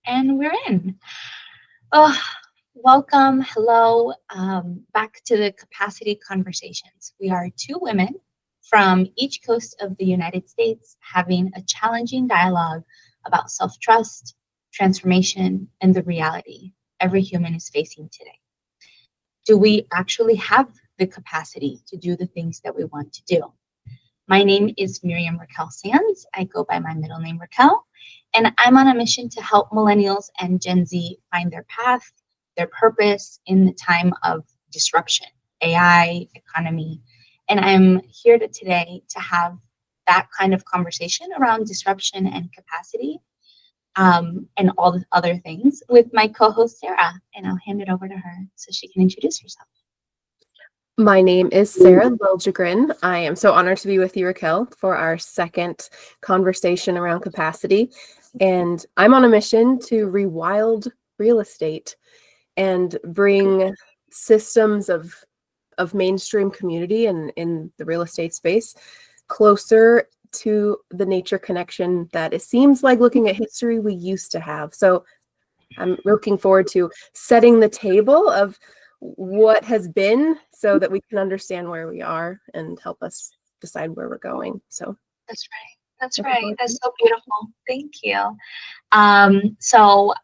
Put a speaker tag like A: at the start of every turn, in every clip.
A: And we're in. Oh, welcome. Hello. Back to the Capacity Conversations. We are two women from each coast of the United States having a challenging dialogue about self trust, transformation, and the reality every human is facing today. Do we actually have the capacity to do the things that we want to do? My name is Miriam Raquel Sands. I go by my middle name Raquel, and I'm on a mission to help millennials and Gen Z find their path, their purpose in the time of disruption, AI, economy. And I'm here today to have that kind of conversation around disruption and capacity, and all the other things with my co-host Sarah. And I'll hand it over to her so she can introduce herself.
B: My name is Sarah Liljegren. I am so honored to be with you, Raquel, for our second conversation around capacity. And I'm on a mission to rewild real estate and bring systems of mainstream community and in the real estate space closer to the nature connection that it seems like, looking at history, we used to have. So I'm looking forward to setting the table of what has been so that we can understand where we are and help us decide where we're going. So
A: That's right. That's right. That's so beautiful. Thank you. So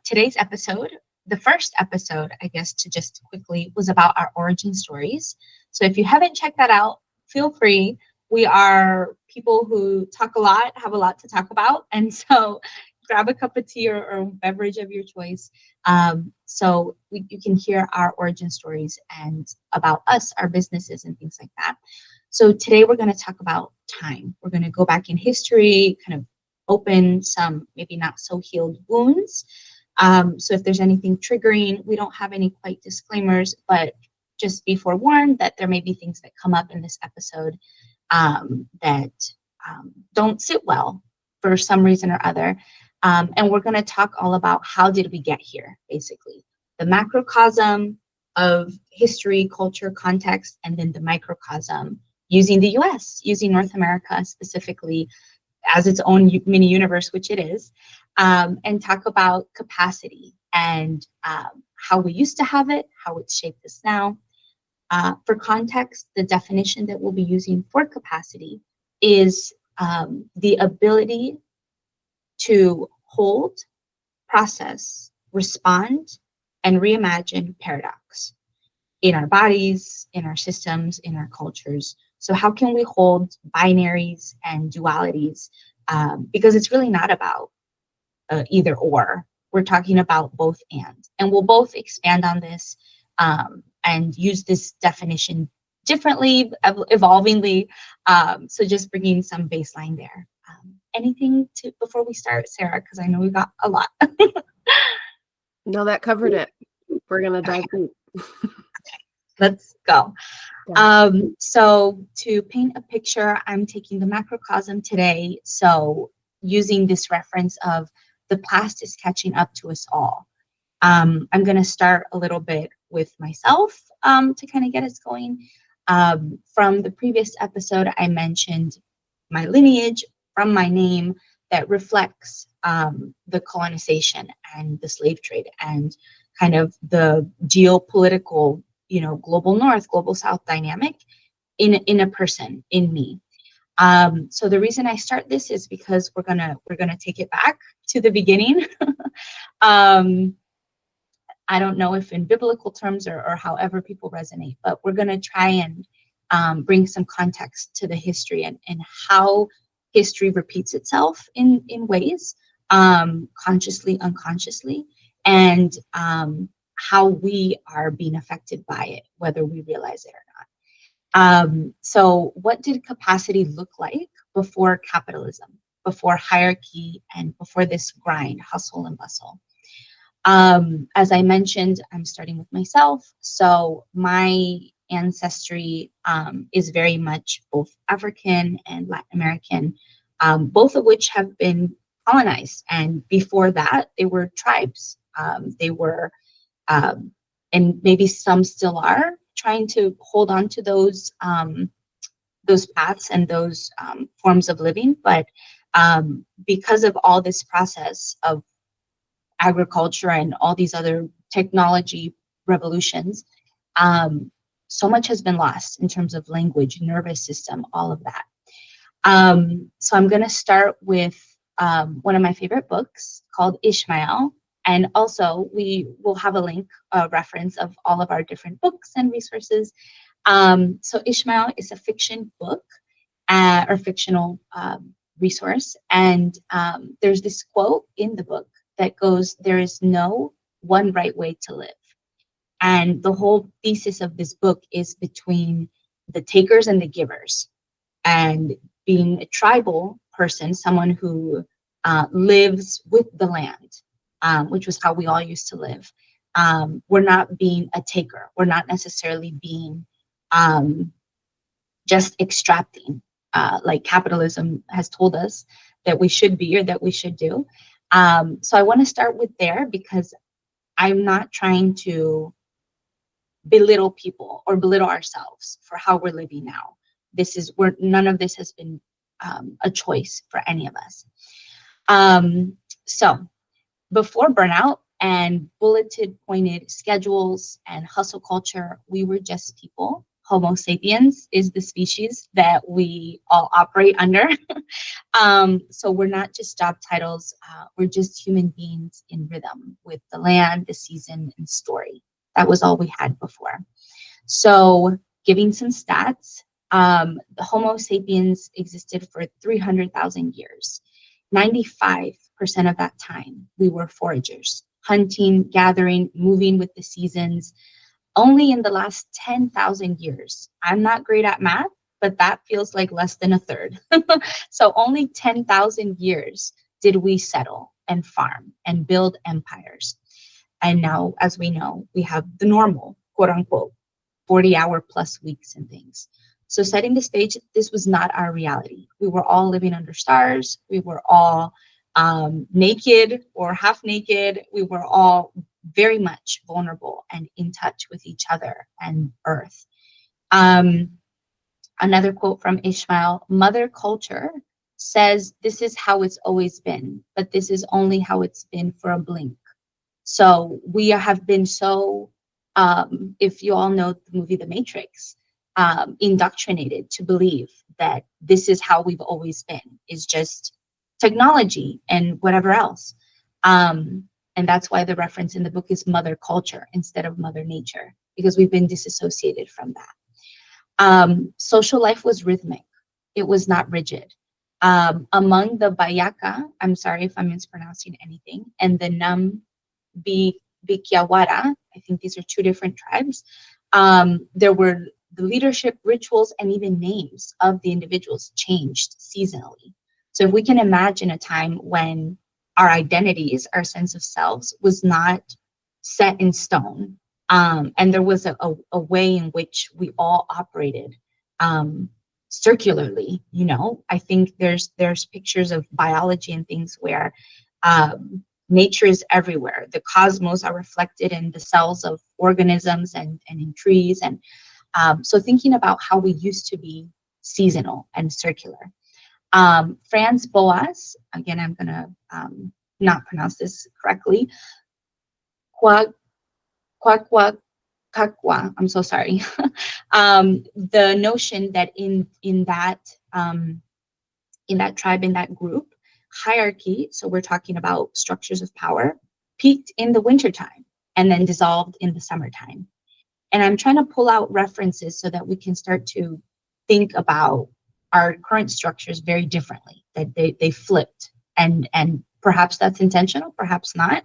A: today's episode, the first episode, I guess, to just quickly, was about our origin stories. So if you haven't checked that out, feel free. We are people who talk a lot, have a lot to talk about. And so grab a cup of tea or beverage of your choice. So you can hear our origin stories and about us, our businesses, and things like that. So today we're going to talk about time. We're going to go back in history, kind of open some maybe not so healed wounds. So if there's anything triggering, we don't have any quite disclaimers, but just be forewarned that there may be things that come up in this episode that don't sit well for some reason or other. And we're going to talk all about how did we get here, basically. The macrocosm of history, culture, context, and then the microcosm using the US, using North America specifically as its own mini universe, which it is, and talk about capacity and how we used to have it, how it's shaped us now. For context, the definition that we'll be using for capacity is the ability to hold, process, respond, and reimagine paradox in our bodies, in our systems, in our cultures. So how can we hold binaries and dualities? Because it's really not about either or. We're talking about both and we'll both expand on this and use this definition differently, evolvingly. So just bringing some baseline there. Anything to before we start, Sarah? Because I know we got a lot.
B: No, that covered it. We're gonna dive deep.
A: Let's go. So to paint a picture, I'm taking the macrocosm today. So using this reference of the past is catching up to us all. I'm going to start a little bit with myself to kind of get us going. From the previous episode, I mentioned my lineage from my name that reflects the colonization and the slave trade and kind of the geopolitical, global north, global south dynamic in a person, in me. So the reason I start this is because we're gonna take it back to the beginning. I don't know if in biblical terms or however people resonate, but we're gonna try and bring some context to the history and how history repeats itself in ways, consciously, unconsciously, and how we are being affected by it, whether we realize it or not. So what did capacity look like before capitalism, before hierarchy, and before this grind, hustle and bustle? As I mentioned, I'm starting with myself. So my ancestry is very much both African and Latin American, both of which have been colonized. And before that, they were tribes. They were, and maybe some still are, trying to hold on to those paths and those forms of living. But because of all this process of agriculture and all these other technology revolutions, so much has been lost in terms of language, nervous system, all of that. So I'm going to start with one of my favorite books called Ishmael. And also we will have a link, a reference of all of our different books and resources. So Ishmael is a fiction book or fictional resource. And there's this quote in the book that goes, "There is no one right way to live." And the whole thesis of this book is between the takers and the givers. And being a tribal person, someone who lives with the land, which was how we all used to live, we're not being a taker. We're not necessarily being just extracting, like capitalism has told us that we should be or that we should do. So I want to start with there, because I'm not trying to belittle people or belittle ourselves for how we're living now. This is where none of this has been a choice for any of us. So before burnout and bulleted pointed schedules and hustle culture, we were just people. Homo sapiens is the species that we all operate under. So we're not just job titles, we're just human beings in rhythm with the land, the season, and story. That was all we had before. So giving some stats, the Homo sapiens existed for 300,000 years. 95% of that time, we were foragers, hunting, gathering, moving with the seasons. Only in the last 10,000 years, I'm not great at math, but that feels like less than a third. So only 10,000 years did we settle and farm and build empires. And now, as we know, we have the normal, quote unquote, 40-hour plus weeks and things. So setting the stage, this was not our reality. We were all living under stars. We were all naked or half naked. We were all very much vulnerable and in touch with each other and Earth. Another quote from Ishmael: "Mother culture says this is how it's always been, but this is only how it's been for a blink." So we have been so, if you all know the movie The Matrix, indoctrinated to believe that this is how we've always been, is just technology and whatever else. And that's why the reference in the book is mother culture instead of mother nature, because we've been disassociated from that. Social life was rhythmic. It was not rigid. Among the Bayaka, I'm sorry if I'm mispronouncing anything, and the Bikiawara, I think these are two different tribes, there were the leadership, rituals, and even names of the individuals changed seasonally. So if we can imagine a time when our identities, our sense of selves was not set in stone, and there was a way in which we all operated circularly, you know, I think there's pictures of biology and things where nature is everywhere. The cosmos are reflected in the cells of organisms and in trees. And so thinking about how we used to be seasonal and circular. Franz Boas, again, I'm going to not pronounce this correctly. Kakwa, I'm so sorry. The notion that in that tribe, in that group, hierarchy, so we're talking about structures of power, peaked in the wintertime and then dissolved in the summertime. And I'm trying to pull out references so that we can start to think about our current structures very differently, that they flipped, and perhaps that's intentional, perhaps not.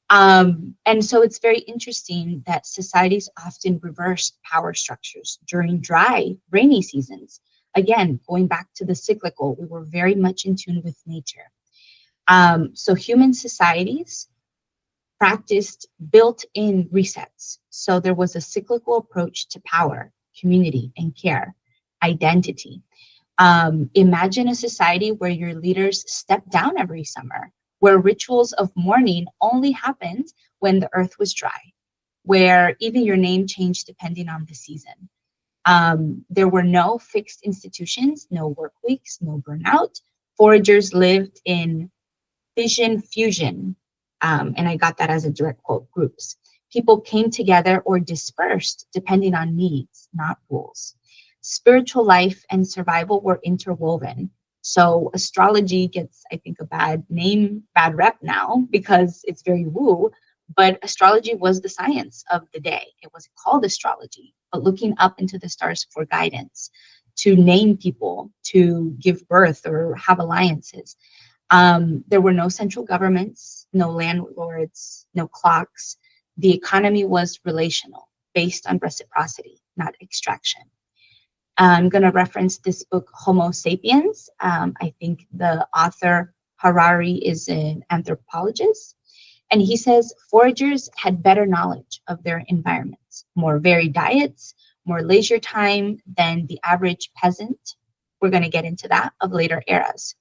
A: And so it's very interesting that societies often reverse power structures during dry, rainy seasons. Again, going back to the cyclical, we were very much in tune with nature. So human societies practiced built-in resets. So there was a cyclical approach to power, community, and care, identity. Imagine a society where your leaders step down every summer, where rituals of mourning only happened when the earth was dry, where even your name changed depending on the season. There were no fixed institutions, no work weeks, no burnout. Foragers lived in fission fusion, And I got that as a direct quote, groups. People came together or dispersed depending on needs, not rules. Spiritual life and survival were interwoven. So astrology gets, I think, a bad name, bad rep now because it's very woo, but astrology was the science of the day. It was called astrology, but looking up into the stars for guidance, to name people, to give birth or have alliances. There were no central governments, no landlords, no clocks. The economy was relational, based on reciprocity, not extraction. I'm going to reference this book, Homo Sapiens. I think the author, Harari, is an anthropologist. And he says foragers had better knowledge of their environments, more varied diets, more leisure time than the average peasant. We're going to get into that of later eras.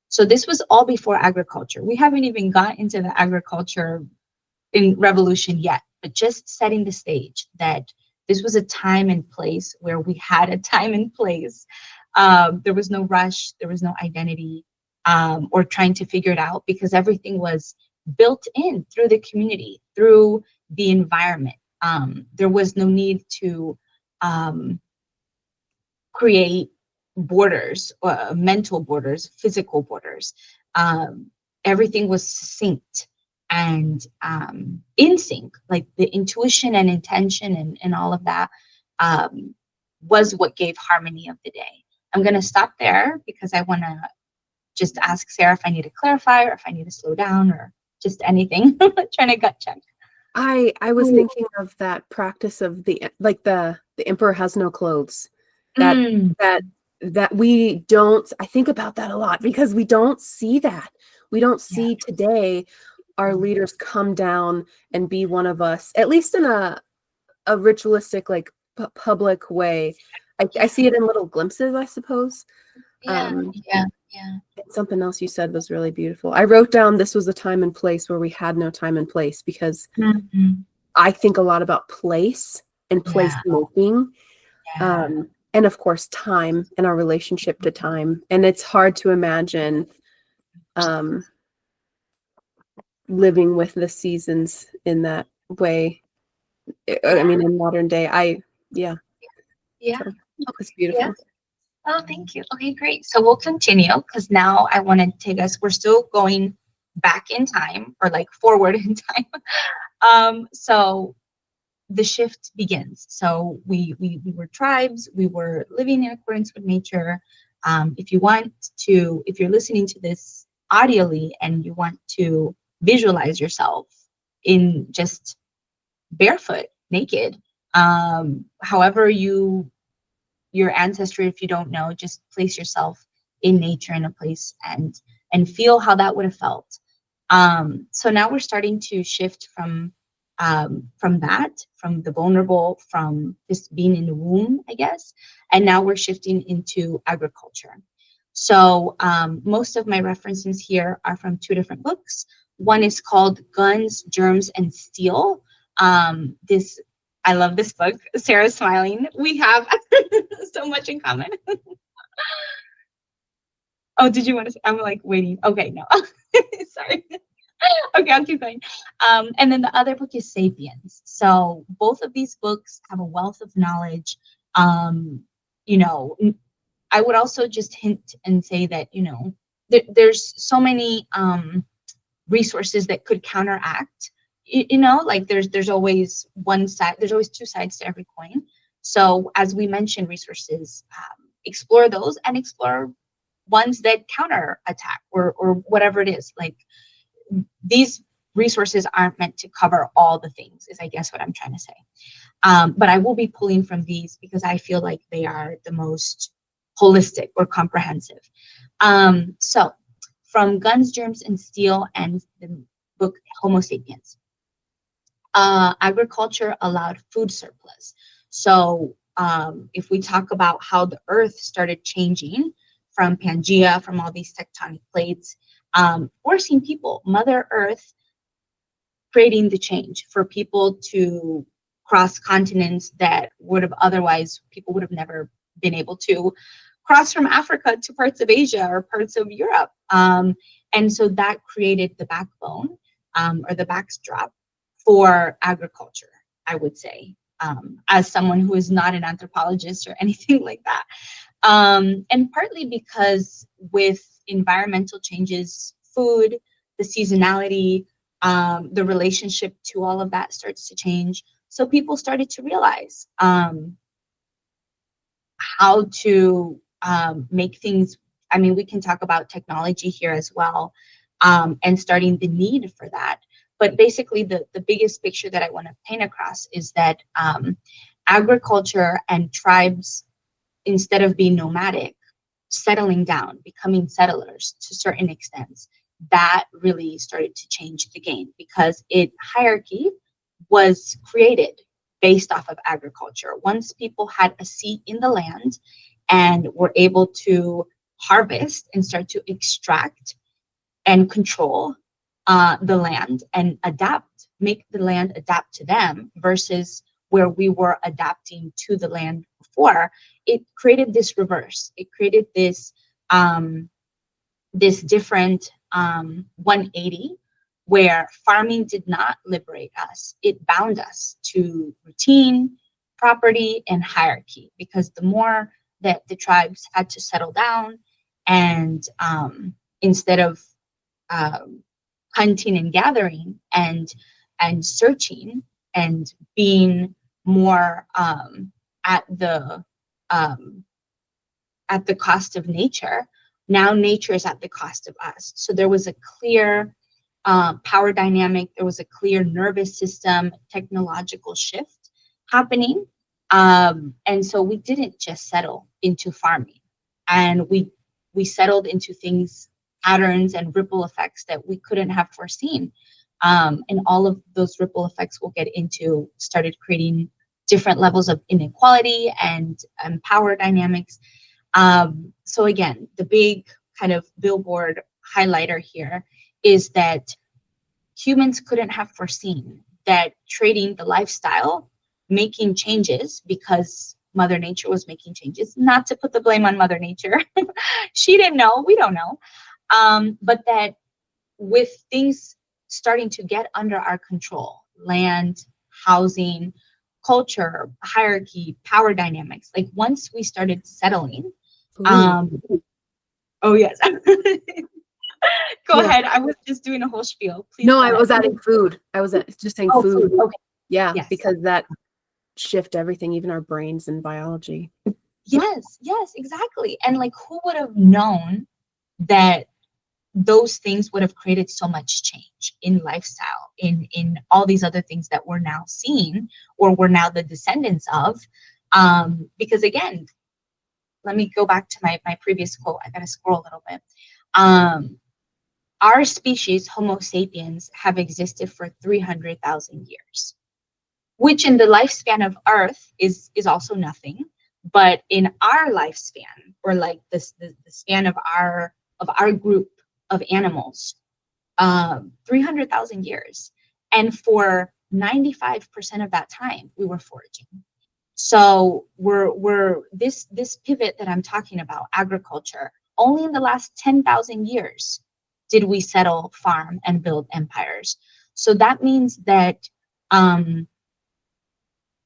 A: So this was all before agriculture. We haven't even got into the agriculture in revolution yet, but just setting the stage that this was a time and place where we had a time and place. There was no rush, there was no identity, or trying to figure it out, because everything was built in through the community, through the environment. There was no need to create borders, mental borders, physical borders. Everything was synced and in sync, like the intuition and intention and all of that was what gave harmony of the day. I'm going to stop there because I want to just ask Sarah if I need to clarify or if I need to slow down or just anything. Trying to gut check.
B: I was thinking of that practice of the emperor has no clothes. That we don't, I think about that a lot because we don't see that. We don't see today our leaders come down and be one of us, at least in a ritualistic, like public way. I see it in little glimpses, I suppose. Something else you said was really beautiful. I wrote down this was a time and place where we had no time and place, because I think a lot about place and place making. And of course, time and our relationship to time. And it's hard to imagine living with the seasons in that way. I mean, in modern day, so, it's beautiful.
A: Oh, thank you. Okay, great. So we'll continue because now I want to take us, we're still going back in time, or like forward in time. So the shift begins. So we were tribes, we were living in accordance with nature. If you're listening to this audially and you want to visualize yourself in just barefoot, naked, however your ancestry, if you don't know, just place yourself in nature in a place and feel how that would have felt. So now we're starting to shift from the vulnerable, from just being in the womb, I guess, and now we're shifting into agriculture. So most of my references here are from two different books. One is called Guns, Germs, and Steel. I love this book. Sarah's smiling. We have so much in common. Oh, did you want to say? I'm like waiting. Okay, no. Sorry. Okay, I'll keep going. And then the other book is Sapiens. So both of these books have a wealth of knowledge. You know, I would also just hint and say that, you know, there's so many resources that could counteract. You know, like there's always one side, there's always two sides to every coin. So as we mentioned, resources, explore those and explore ones that counter attack or whatever it is. Like these resources aren't meant to cover all the things, is I guess what I'm trying to say. But I will be pulling from these because I feel like they are the most holistic or comprehensive. So from Guns, Germs, and Steel and the book Homo Sapiens. Agriculture allowed food surplus. So if we talk about how the earth started changing from Pangea, from all these tectonic plates, forcing people, Mother Earth, creating the change for people to cross continents that would have otherwise, people would have never been able to cross from Africa to parts of Asia or parts of Europe. And so that created the backbone. or the backdrop for agriculture, I would say, as someone who is not an anthropologist or anything like that. And partly because with environmental changes, food, the seasonality, the relationship to all of that starts to change. So people started to realize how to make things. I mean, we can talk about technology here as well, and starting the need for that. But basically, the biggest picture that I want to paint across is that agriculture and tribes, instead of being nomadic, settling down, becoming settlers to certain extents, that really started to change the game because hierarchy was created based off of agriculture. Once people had a seat in the land and were able to harvest and start to extract and control the land and adapt, make the land adapt to them versus where we were adapting to the land before, it created this reverse. It created this this different 180 where farming did not liberate us. It bound us to routine, property, and hierarchy, because the more that the tribes had to settle down and instead of hunting and gathering and searching and being more at the cost of nature, now nature is at the cost of us. So there was a clear power dynamic, there was a clear nervous system, technological shift happening. And so we didn't just settle into farming, and we settled into things, patterns and ripple effects that we couldn't have foreseen. And all of those ripple effects we'll get into started creating different levels of inequality and power dynamics. So again, the big kind of billboard highlighter here is that humans couldn't have foreseen that trading the lifestyle, making changes because Mother Nature was making changes, not to put the blame on Mother Nature. She didn't know, we don't know. But that with things starting to get under our control, land, housing, culture, hierarchy, power dynamics, like once we started settling, oh yes. Go ahead. I was just doing a whole spiel. Please.
B: No, I was adding food. I was just saying food.
A: Okay.
B: Yeah,
A: yes.
B: Because that shift everything, even our brains and biology.
A: Yes, exactly. And like, who would have known that those things would have created so much change in lifestyle, in all these other things that we're now seeing, or we're now the descendants of. Because again, let me go back to my previous quote. I gotta scroll a little bit. Our species, Homo sapiens, have existed for 300,000 years, which in the lifespan of Earth is also nothing. But in our lifespan, or like the span of our group of animals, 300,000 years. And for 95% of that time, we were foraging. So we're this pivot that I'm talking about, agriculture, only in the last 10,000 years did we settle, farm, and build empires. So that means that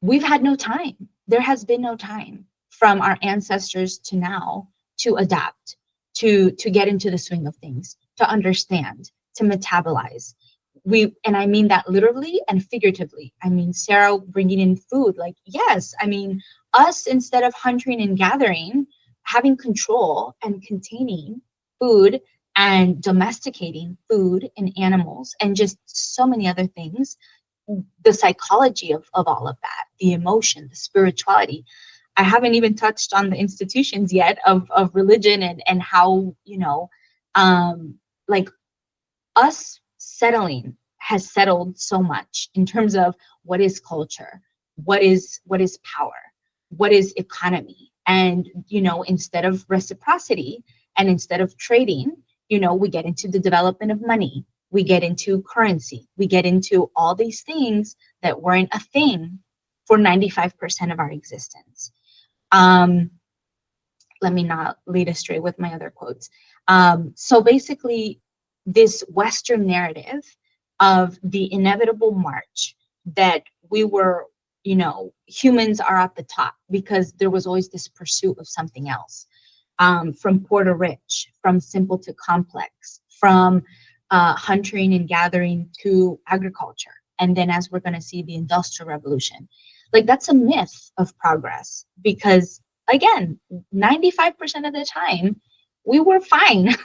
A: we've had no time. There has been no time from our ancestors to now to adapt, to get into the swing of things, to understand, to metabolize. And I mean that literally and figuratively. I mean, Sarah bringing in food, like, yes, I mean, us, instead of hunting and gathering, having control and containing food and domesticating food and animals and just so many other things, the psychology of all of that, the emotion, the spirituality. I haven't even touched on the institutions yet of religion and how, like, us settling has settled so much in terms of what is culture, what is power, what is economy. And, instead of reciprocity and instead of trading, we get into the development of money, we get into currency, we get into all these things that weren't a thing for 95% of our existence. Let me not lead astray with my other quotes. So basically, this Western narrative of the inevitable march that we were, humans are at the top because there was always this pursuit of something else. From poor to rich, from simple to complex, from hunting and gathering to agriculture. And then, as we're going to see, the Industrial Revolution. Like, that's a myth of progress because, again, 95% of the time, we were fine,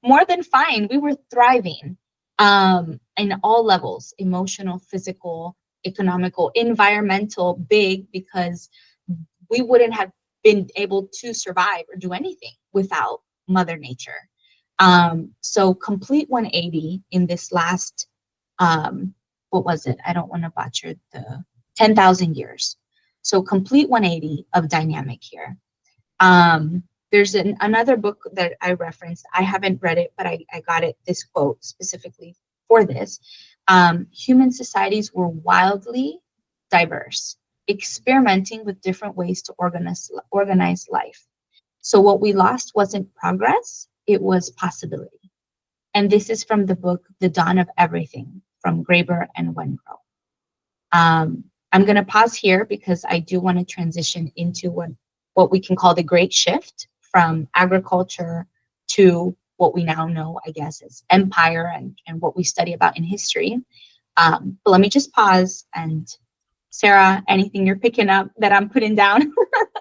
A: more than fine. We were thriving in all levels, emotional, physical, economical, environmental, big, because we wouldn't have been able to survive or do anything without Mother Nature. So complete 180 in this last, what was it? I don't want to butcher the 10,000 years. So complete 180 of dynamic here. There's another book that I referenced. I haven't read it, but I got it, this quote specifically for this. Human societies were wildly diverse, experimenting with different ways to organize life. So what we lost wasn't progress, it was possibility. And this is from the book, The Dawn of Everything, from Graeber and Wengrow. I'm going to pause here because I do want to transition into what we can call the Great Shift from agriculture to what we now know, I guess, as empire and what we study about in history. But let me just pause, and Sarah, anything you're picking up that I'm putting down?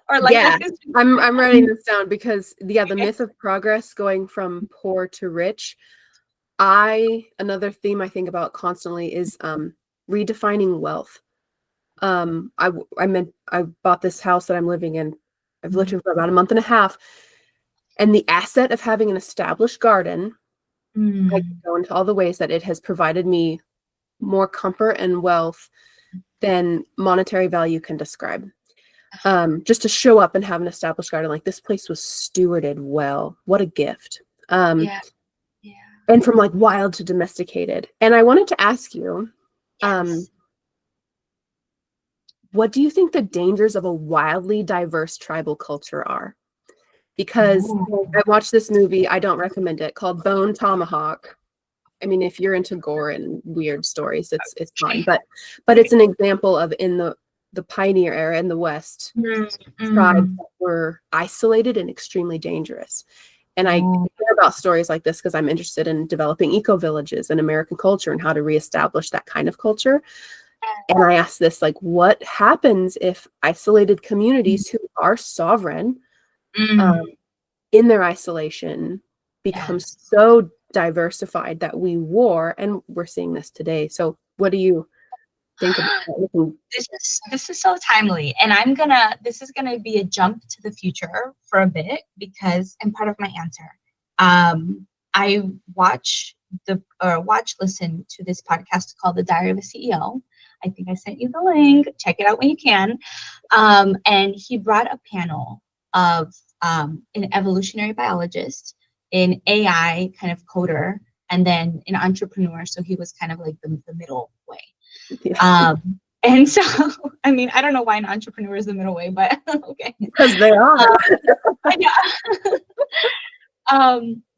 A: Or like,
B: yeah, I'm writing this down because the myth of progress going from poor to rich. Another theme I think about constantly is redefining wealth. I bought this house that I'm living in. I've lived here for about a month and a half, and the asset of having an established garden, I can go into all the ways that it has provided me more comfort and wealth than monetary value can describe. Just to show up and have an established garden, like this place was stewarded well. What a gift.
A: Yeah.
B: And from like wild to domesticated. And I wanted to ask you,
A: Yes.
B: what do you think the dangers of a wildly diverse tribal culture are? Because I watched this movie, I don't recommend it, called Bone Tomahawk. I mean, if you're into gore and weird stories, it's fine. But it's an example of in the pioneer era in the West, tribes that were isolated and extremely dangerous. And I hear about stories like this because I'm interested in developing eco-villages and American culture and how to reestablish that kind of culture. And I ask this, like, what happens if isolated communities who are sovereign in their isolation become so diversified that we war? And we're seeing this today. So what do you think about that?
A: This is so timely, and this is gonna be a jump to the future for a bit because, and part of my answer, I listen to this podcast called The Diary of a CEO. I think I sent you the link. Check it out when you can. And he brought a panel of an evolutionary biologist, an AI kind of coder, and then an entrepreneur. So he was kind of like the middle way. And so, I mean, I don't know why an entrepreneur is the middle way, but okay.
B: Because they are.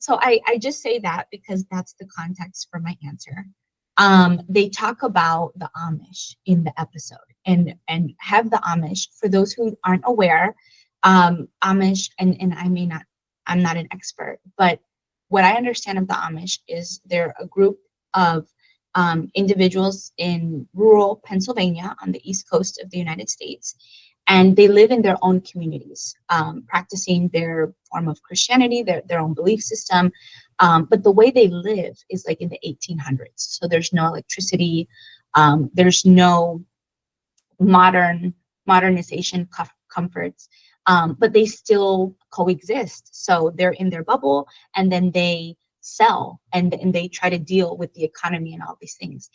A: So I just say that because that's the context for my answer. They talk about the Amish in the episode and have the Amish, for those who aren't aware, Amish, and I'm not an expert, but what I understand of the Amish is they're a group of individuals in rural Pennsylvania on the East Coast of the United States, and they live in their own communities, practicing their form of Christianity, their own belief system. But the way they live is like in the 1800s. So there's no electricity, there's no modernization comforts, but they still coexist. So they're in their bubble, and then they sell and they try to deal with the economy and all these things.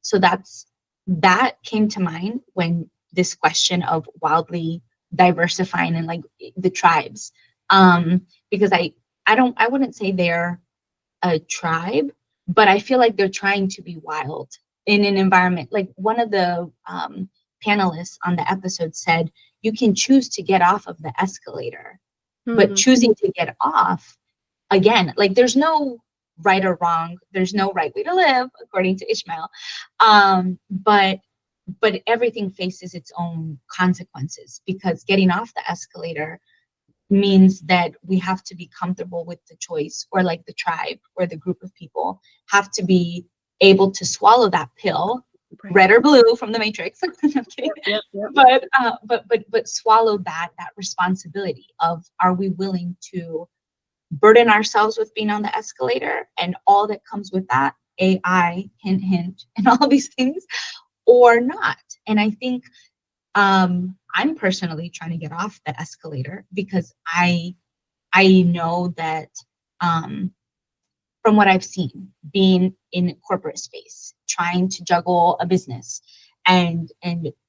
A: So that came to mind when this question of wildly diversifying and like the tribes, because I wouldn't say they're a tribe, but I feel like they're trying to be wild in an environment. Like one of the panelists on the episode said, you can choose to get off of the escalator, but choosing to get off, again, like there's no right or wrong. There's no right way to live, according to Ishmael. But everything faces its own consequences, because getting off the escalator means that we have to be comfortable with the choice, or like the tribe or the group of people have to be able to swallow that pill,
B: Right.
A: red or blue from the Matrix. I'm kidding.
B: Yep.
A: But swallow that responsibility of, are we willing to burden ourselves with being on the escalator and all that comes with that, AI, hint, hint, and all these things, or not? And I think I'm personally trying to get off the escalator, because I know that from what I've seen, being in corporate space, trying to juggle a business and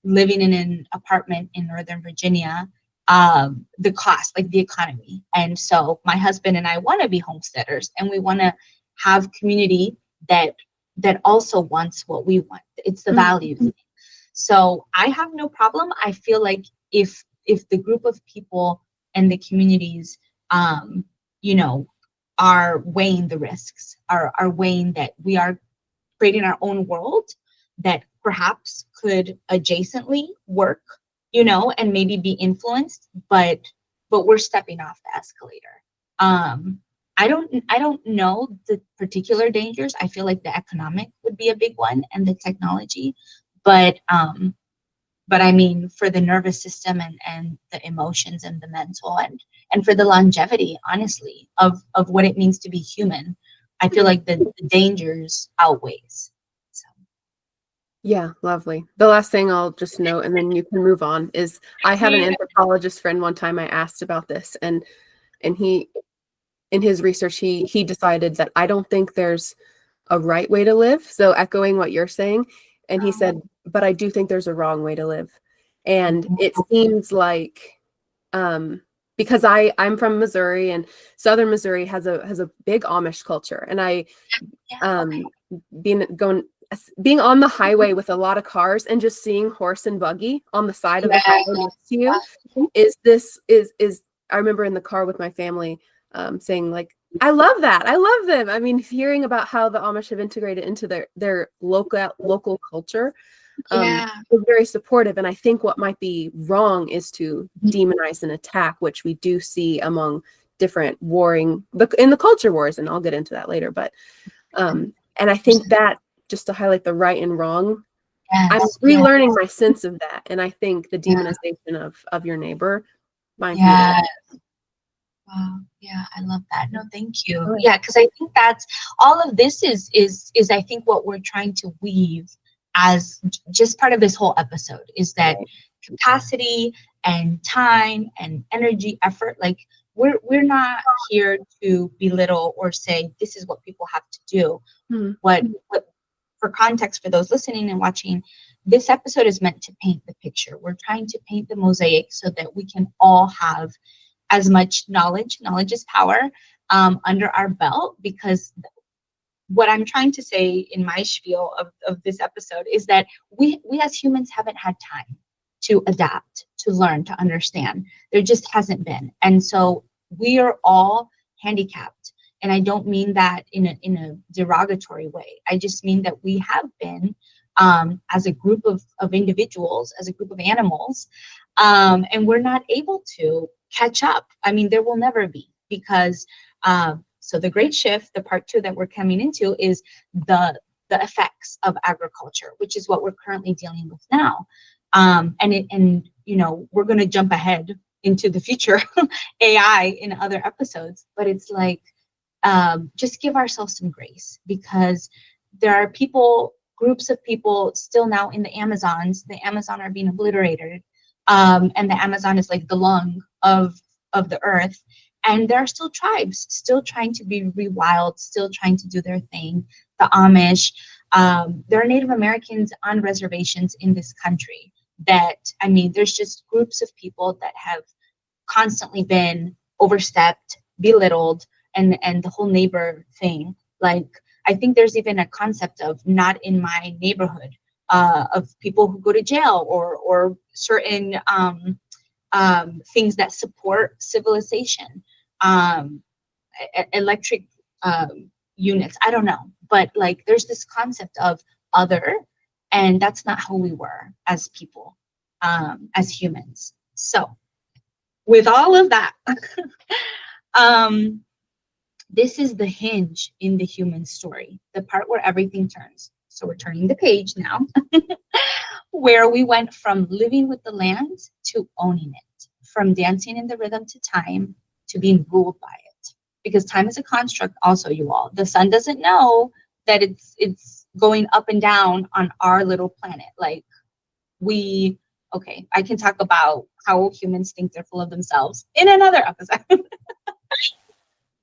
A: living in an apartment in Northern Virginia, the cost, like the economy. And so my husband and I want to be homesteaders, and we want to have community that also wants what we want. It's the values. So I have no problem. I feel like if the group of people and the communities, you know, are weighing the risks, are weighing that we are creating our own world that perhaps could adjacently work, and maybe be influenced, but we're stepping off the escalator. I don't know the particular dangers. I feel like the economic would be a big one, and the technology, but I mean, for the nervous system and the emotions and the mental, and for the longevity, honestly, of what it means to be human, I feel like the dangers outweighs. So.
B: Yeah, lovely. The last thing I'll just note, and then you can move on, is I had an anthropologist friend one time I asked about this, and he, in his research, he decided that I don't think there's a right way to live. So echoing what you're saying, and he said, but I do think there's a wrong way to live. And it seems like, because I'm from Missouri, and Southern Missouri has a big Amish culture, and being on the highway with a lot of cars and just seeing horse and buggy on the side of the highway next to you is I remember in the car with my family saying, like, I love that. I love them. I mean, hearing about how the Amish have integrated into their local culture was very supportive. And I think what might be wrong is to demonize and attack, which we do see among different in the culture wars, and I'll get into that later. But and I think that, just to highlight the right and wrong, I'm relearning my sense of that. And I think the demonization of your neighbor might be that.
A: Wow. Yeah, I love that. No, thank you. Yeah, because I think that's all of this is I think what we're trying to weave as just part of this whole episode is that capacity and time and energy, effort, like we're not here to belittle or say this is what people have to do. What for context, for those listening and watching, this episode is meant to paint the picture. We're trying to paint the mosaic so that we can all have as much knowledge is power, under our belt, because what I'm trying to say in my spiel of this episode is that we as humans haven't had time to adapt, to learn, to understand. There just hasn't been. And so we are all handicapped. And I don't mean that in a derogatory way. I just mean that we have been, as a group of individuals, as a group of animals, and we're not able to catch up. I mean, there will never be, because so the great shift, the part 2 that we're coming into, is the effects of agriculture, which is what we're currently dealing with now. And we're going to jump ahead into the future, AI in other episodes, but it's like, just give ourselves some grace, because there are groups of people still now in the Amazons. The Amazon are being obliterated. And the Amazon is like the lung of the earth. And there are still tribes still trying to be rewild, still trying to do their thing. The Amish, there are Native Americans on reservations in this country there's just groups of people that have constantly been overstepped, belittled, and the whole neighbor thing. Like, I think there's even a concept of not in my neighborhood, of people who go to jail or certain things that support civilization, electric, units. I don't know, but like there's this concept of other, and that's not who we were as people, as humans. So with all of that, um, this is the hinge in the human story, the part where everything turns. So we're turning the page now, where we went from living with the land to owning it, from dancing in the rhythm to time to being ruled by it. Because time is a construct, also, you all. The sun doesn't know that it's going up and down on our little planet. Like we, okay, I can talk about how humans think they're full of themselves in another episode.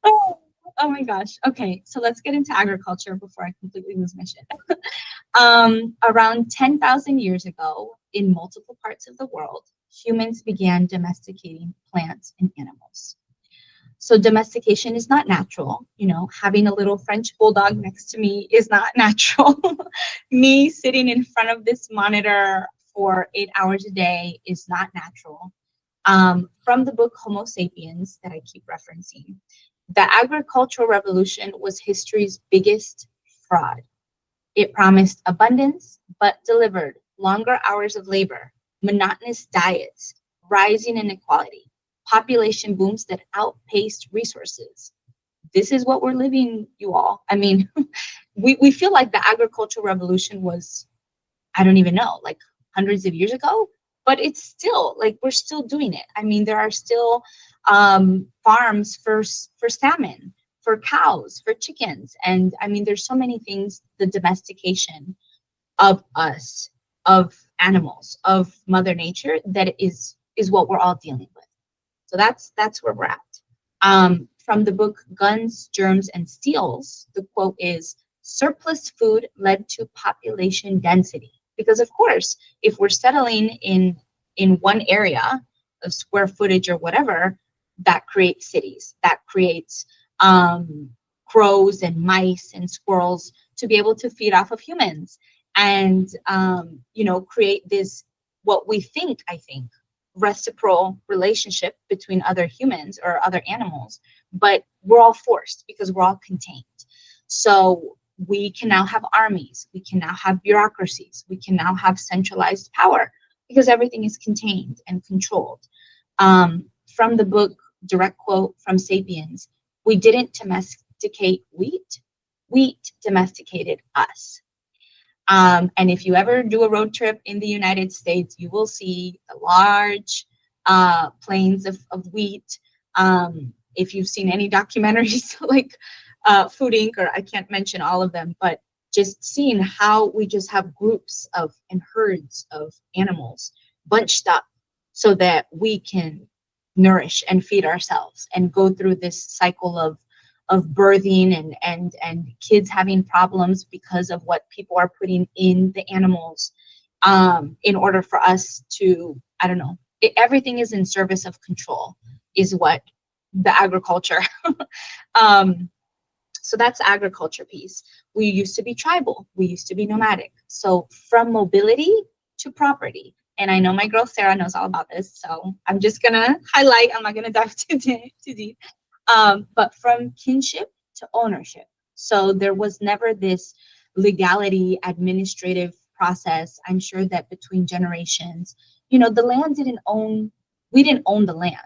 A: Oh, oh my gosh. Okay, so let's get into agriculture before I completely lose my shit. Around 10,000 years ago, in multiple parts of the world, humans began domesticating plants and animals. So domestication is not natural. You know, having a little French bulldog next to me is not natural. Me sitting in front of this monitor for 8 hours a day is not natural. From the book Homo sapiens that I keep referencing, the agricultural revolution was history's biggest fraud. It promised abundance, but delivered longer hours of labor, monotonous diets, rising inequality, population booms that outpaced resources. This is what we're living, you all. I mean, we feel like the agricultural revolution was, I don't even know, like hundreds of years ago, but it's still like we're still doing it. I mean, there are still farms for salmon, for cows, for chickens, and I mean, there's so many things. The domestication of us, of animals, of Mother Nature, that is what we're all dealing with. So that's where we're at. From the book Guns, Germs, and Steals, the quote is, surplus food led to population density. Because of course, if we're settling in one area of square footage or whatever, that creates cities, that creates crows and mice and squirrels to be able to feed off of humans and create this, what we think, I think, reciprocal relationship between other humans or other animals, but we're all forced because we're all contained. So we can now have armies, we can now have bureaucracies, we can now have centralized power because everything is contained and controlled. From the book, direct quote from Sapiens, we didn't domesticate wheat, wheat domesticated us. And if you ever do a road trip in the United States, you will see the large plains of wheat. If you've seen any documentaries like Food Inc., or I can't mention all of them, but just seeing how we just have groups of and herds of animals bunched up so that we can nourish and feed ourselves and go through this cycle of birthing and kids having problems because of what people are putting in the animals, in order for us to, I don't know, everything is in service of control is what the agriculture. So that's the agriculture piece. We used to be tribal, we used to be nomadic. So from mobility to property. And I know my girl Sarah knows all about this, so I'm just gonna highlight, I'm not gonna dive too deep. But from kinship to ownership. So there was never this legality, administrative process. I'm sure that between generations, the land didn't own, we didn't own the land.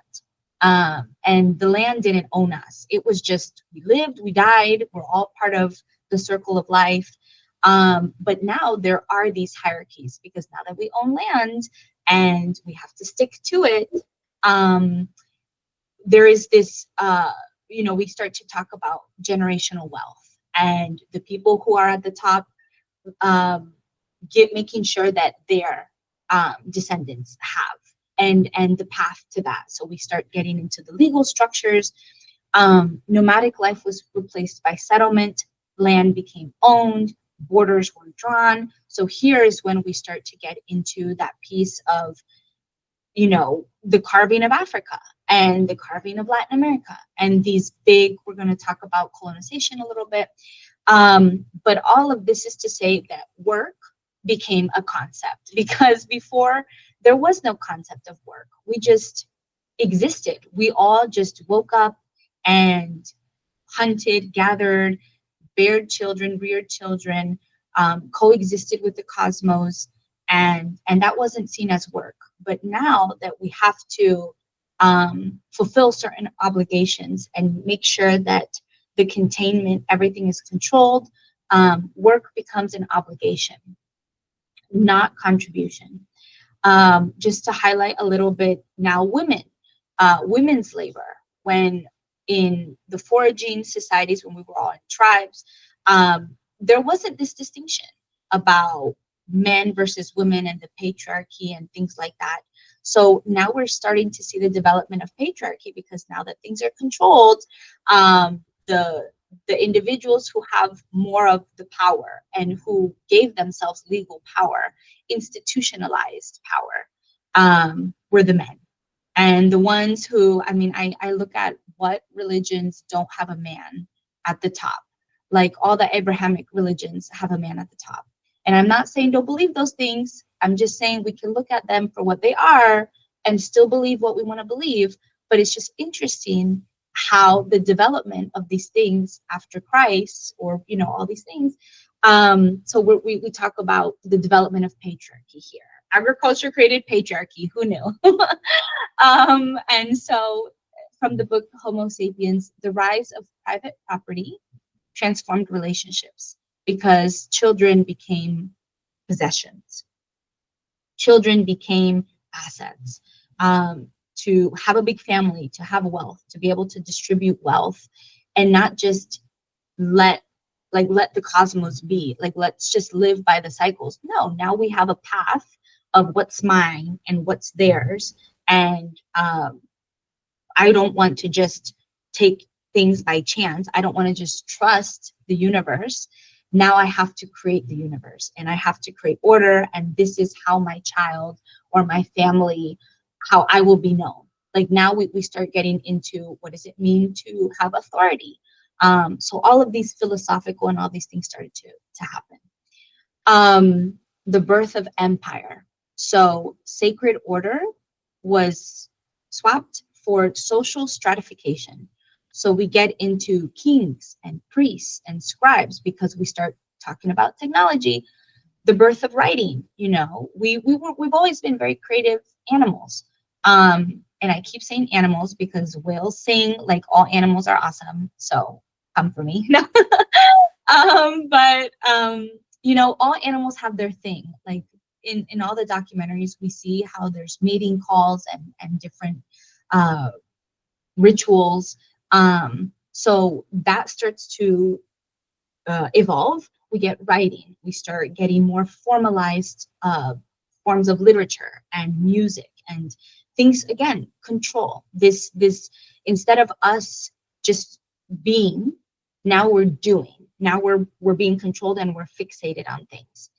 A: And the land didn't own us. It was just, we lived, we died, we're all part of the circle of life. But now there are these hierarchies because now that we own land and we have to stick to it, there is this, we start to talk about generational wealth and the people who are at the top, making sure that their descendants have and the path to that. So we start getting into the legal structures. Nomadic life was replaced by settlement, land became owned, borders were drawn. So here is when we start to get into that piece of, the carving of Africa and the carving of Latin America and these big, we're going to talk about colonization a little bit. But all of this is to say that work became a concept, because before there was no concept of work. We just existed. We all just woke up and hunted, gathered, bared children, reared children, coexisted with the cosmos, and that wasn't seen as work. But now that we have to fulfill certain obligations and make sure that the containment, everything is controlled, work becomes an obligation, not contribution. Just to highlight a little bit now, women's labor, when in the foraging societies, when we were all in tribes, there wasn't this distinction about men versus women and the patriarchy and things like that. So now we're starting to see the development of patriarchy, because now that things are controlled, the individuals who have more of the power and who gave themselves legal power, institutionalized power, were the men. And the ones who, I mean, I look at what religions don't have a man at the top. Like all the Abrahamic religions have a man at the top. And I'm not saying don't believe those things. I'm just saying we can look at them for what they are and still believe what we want to believe. But it's just interesting how the development of these things after Christ, or, you know, all these things. So we talk about the development of patriarchy here. Agriculture created patriarchy. Who knew? And so from the book Homo sapiens, the rise of private property transformed relationships, because children became possessions. Children became assets. To have a big family, to have wealth, to be able to distribute wealth, and not just let the cosmos be, like, let's just live by the cycles. No, now we have a path of what's mine and what's theirs. And I don't want to just take things by chance. I don't want to just trust the universe. Now I have to create the universe, and I have to create order. And this is how my child or my family, how I will be known. Like now we start getting into what does it mean to have authority. So all of these philosophical and all these things started to happen. The birth of empire. So sacred order was swapped for social stratification. So we get into kings and priests and scribes because we start talking about technology. The birth of writing, you know, we've always been very creative animals. And I keep saying animals because whales sing like all animals are awesome. So come for me. But you know, all animals have their thing. Like in all the documentaries, we see how there's mating calls and different rituals. So that starts to evolve. We get writing. We start getting more formalized forms of literature and music and things. Again, control. This instead of us just being, now we're doing. Now we're being controlled and we're fixated on things.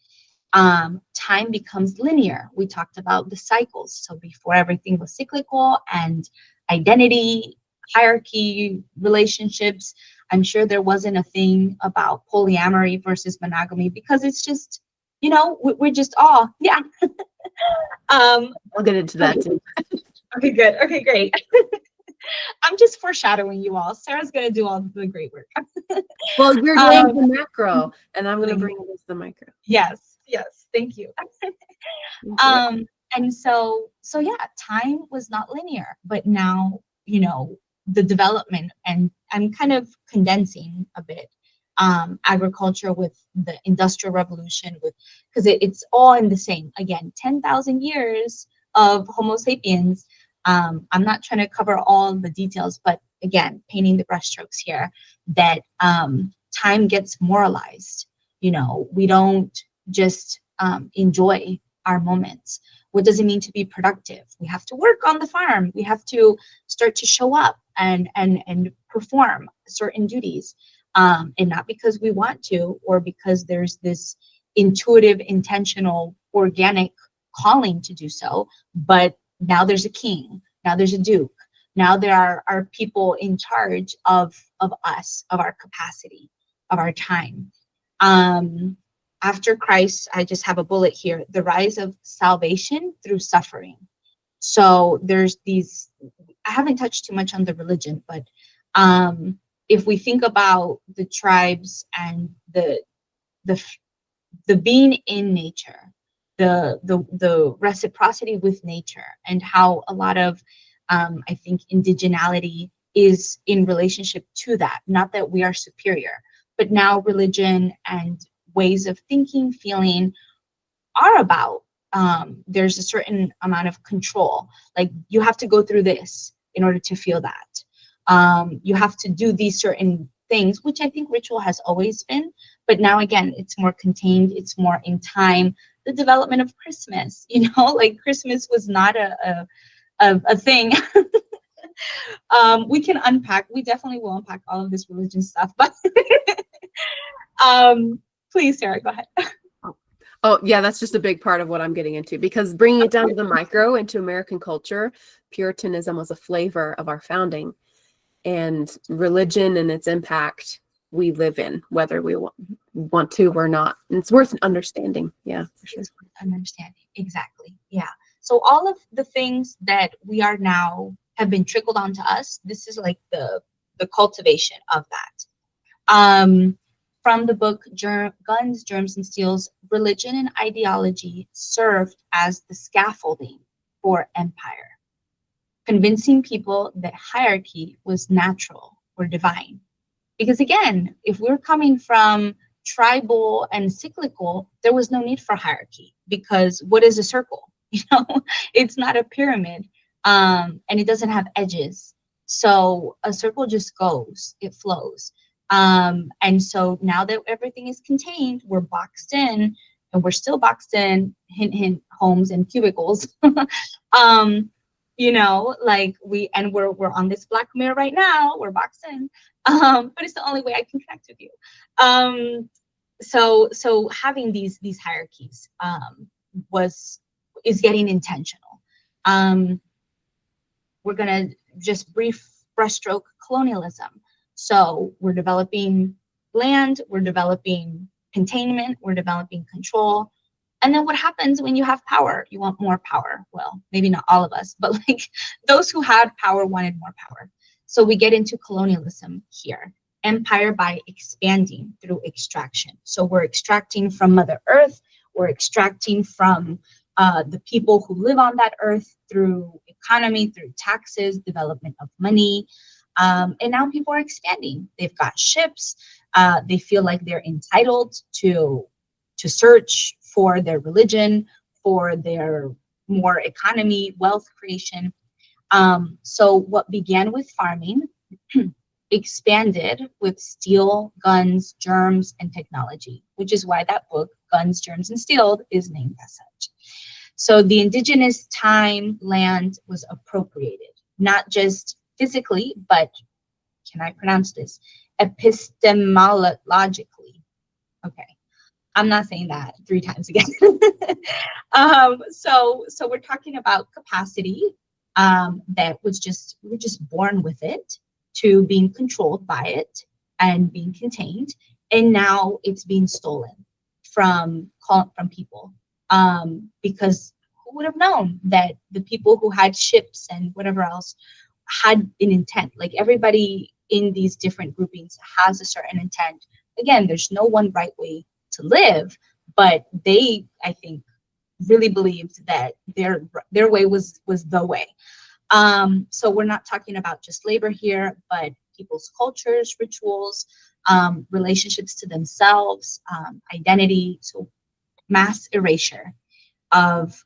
A: Time becomes linear. We talked about the cycles. So before, everything was cyclical, and identity, hierarchy, relationships. I'm sure there wasn't a thing about polyamory versus monogamy, because it's just, you know, we're just all, yeah.
B: I'll get into that too.
A: Okay, good. Okay, great. I'm just foreshadowing you all. Sarah's going to do all the great work.
B: Well, you're doing the macro, and I'm going to bring this to the micro.
A: Yes, thank you. And so yeah, time was not linear, but now, you know, the development, and I'm kind of condensing a bit, agriculture with the Industrial Revolution, with, because it's all in the same, again, 10,000 years of Homo sapiens. I'm not trying to cover all the details, but again, painting the brushstrokes here, that time gets moralized. You know, we don't just enjoy our moments. What does it mean to be productive? We have to work on the farm. We have to start to show up and perform certain duties, and not because we want to, or because there's this intuitive, intentional, organic calling to do so, but now there's a king, now there's a duke, now there are people in charge of us, of our capacity, of our time. After Christ, I just have a bullet here, the rise of salvation through suffering. So there's these, I haven't touched too much on the religion, but if we think about the tribes and the the being in nature, the reciprocity with nature, and how a lot of I think indigeneity is in relationship to that. Not that we are superior, but now religion and ways of thinking, feeling are about there's a certain amount of control. Like you have to go through this in order to feel that. You have to do these certain things, which I think ritual has always been, but now again, it's more contained, it's more in time. The development of Christmas, like Christmas was not a thing. We can unpack, we definitely will unpack all of this religion stuff, but please, Sarah, go ahead.
B: Oh, yeah, that's just a big part of what I'm getting into, because bringing it down to the micro into American culture, Puritanism was a flavor of our founding, and religion and its impact we live in, whether we want to or not. And it's worth understanding. Yeah, for sure.
A: It's worth understanding. Exactly. Yeah. So all of the things that we are now have been trickled onto us. This is like the cultivation of that. From the book Guns, Germs, and Steels, religion and ideology served as the scaffolding for empire, convincing people that hierarchy was natural or divine. Because again, if we're coming from tribal and cyclical, there was no need for hierarchy, because what is a circle? It's not a pyramid, and it doesn't have edges. So a circle just goes, it flows. And so now that everything is contained, we're boxed in, and we're still boxed in, hint, hint, homes and cubicles. Like we're on this Black Mirror right now, we're boxed in. But it's the only way I can connect with you. So having these hierarchies is getting intentional. We're gonna just brief brushstroke colonialism. So we're developing land, we're developing containment, we're developing control. And then what happens when you have power? You want more power. Well, maybe not all of us, but like those who had power wanted more power. So we get into colonialism here. Empire by expanding through extraction. So we're extracting from Mother Earth, we're extracting from the people who live on that earth through economy, through taxes, development of money. And now people are expanding. They've got ships. They feel like they're entitled to search for their religion, for their more economy, wealth creation. So what began with farming expanded with steel, guns, germs, and technology, which is why that book, Guns, Germs, and Steel, is named as such. So the indigenous time, land was appropriated, not just physically, but can I pronounce this? Epistemologically. Okay. I'm not saying that 3 times again. So we're talking about capacity that we're just born with it, to being controlled by it and being contained, and now it's being stolen from people, because who would have known that the people who had ships and whatever else had an intent? Like everybody in these different groupings has a certain intent. Again, there's no one right way to live, but they, I think, really believed that their way was the way. So we're not talking about just labor here, but people's cultures, rituals, relationships to themselves, identity. So mass erasure of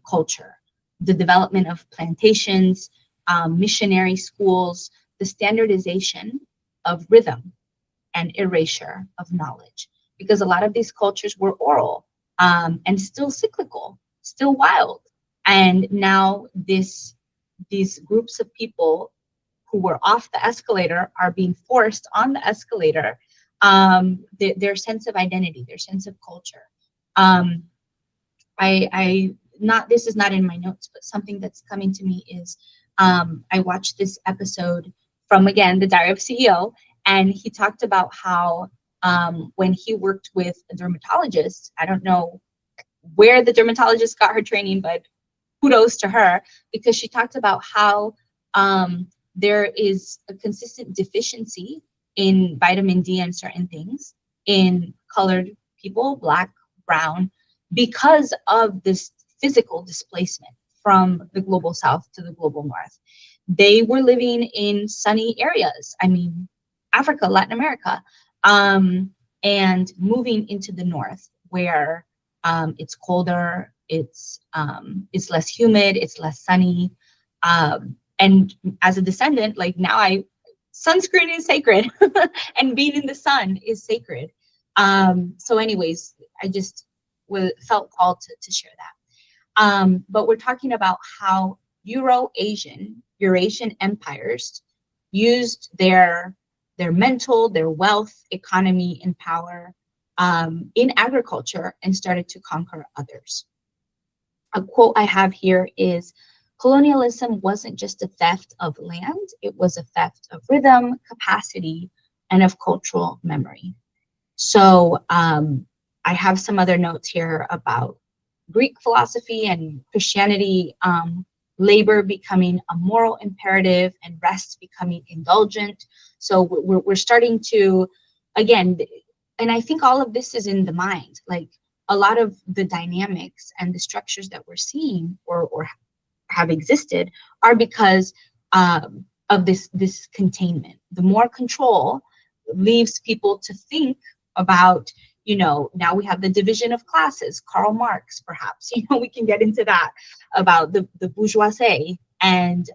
A: culture, the development of plantations, missionary schools, the standardization of rhythm, and erasure of knowledge. Because a lot of these cultures were oral, and still cyclical, still wild. And now these groups of people who were off the escalator are being forced on the escalator, their sense of identity, their sense of culture. This is not in my notes, but something that's coming to me is I watched this episode from, again, the Diary of a CEO, and he talked about how when he worked with a dermatologist, I don't know where the dermatologist got her training, but kudos to her, because she talked about how there is a consistent deficiency in vitamin D and certain things in colored people, Black, brown, because of this physical displacement from the global South to the global North. They were living in sunny areas. I mean, Africa, Latin America, and moving into the North where it's colder, it's less humid, it's less sunny. And as a descendant, like now sunscreen is sacred and being in the sun is sacred. So anyways, I just felt called to share that. But we're talking about how Eurasian empires used their mental, their wealth, economy, and power in agriculture and started to conquer others. A quote I have here is, colonialism wasn't just a theft of land, it was a theft of rhythm, capacity, and of cultural memory. So I have some other notes here about Greek philosophy and Christianity, labor becoming a moral imperative and rest becoming indulgent. So we're starting to, again, and I think all of this is in the mind. Like a lot of the dynamics and the structures that we're seeing or have existed are because of this containment. The more control leaves people to think about, now we have the division of classes, Karl Marx, perhaps, we can get into that, about the bourgeoisie. And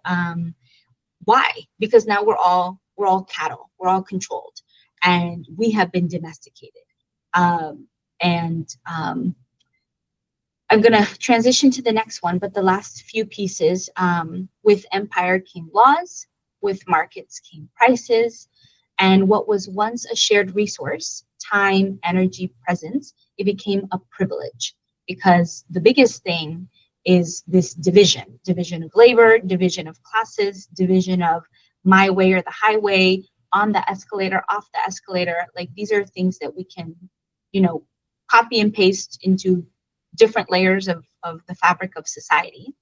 A: why? Because now we're all cattle, we're all controlled, and we have been domesticated. I'm going to transition to the next one, but the last few pieces, with empire came laws, with markets came prices, and what was once a shared resource, time, energy, presence, it became a privilege, because the biggest thing is this division of labor, division of classes, division of my way or the highway, on the escalator, off the escalator. Like these are things that we can, copy and paste into different layers of the fabric of society.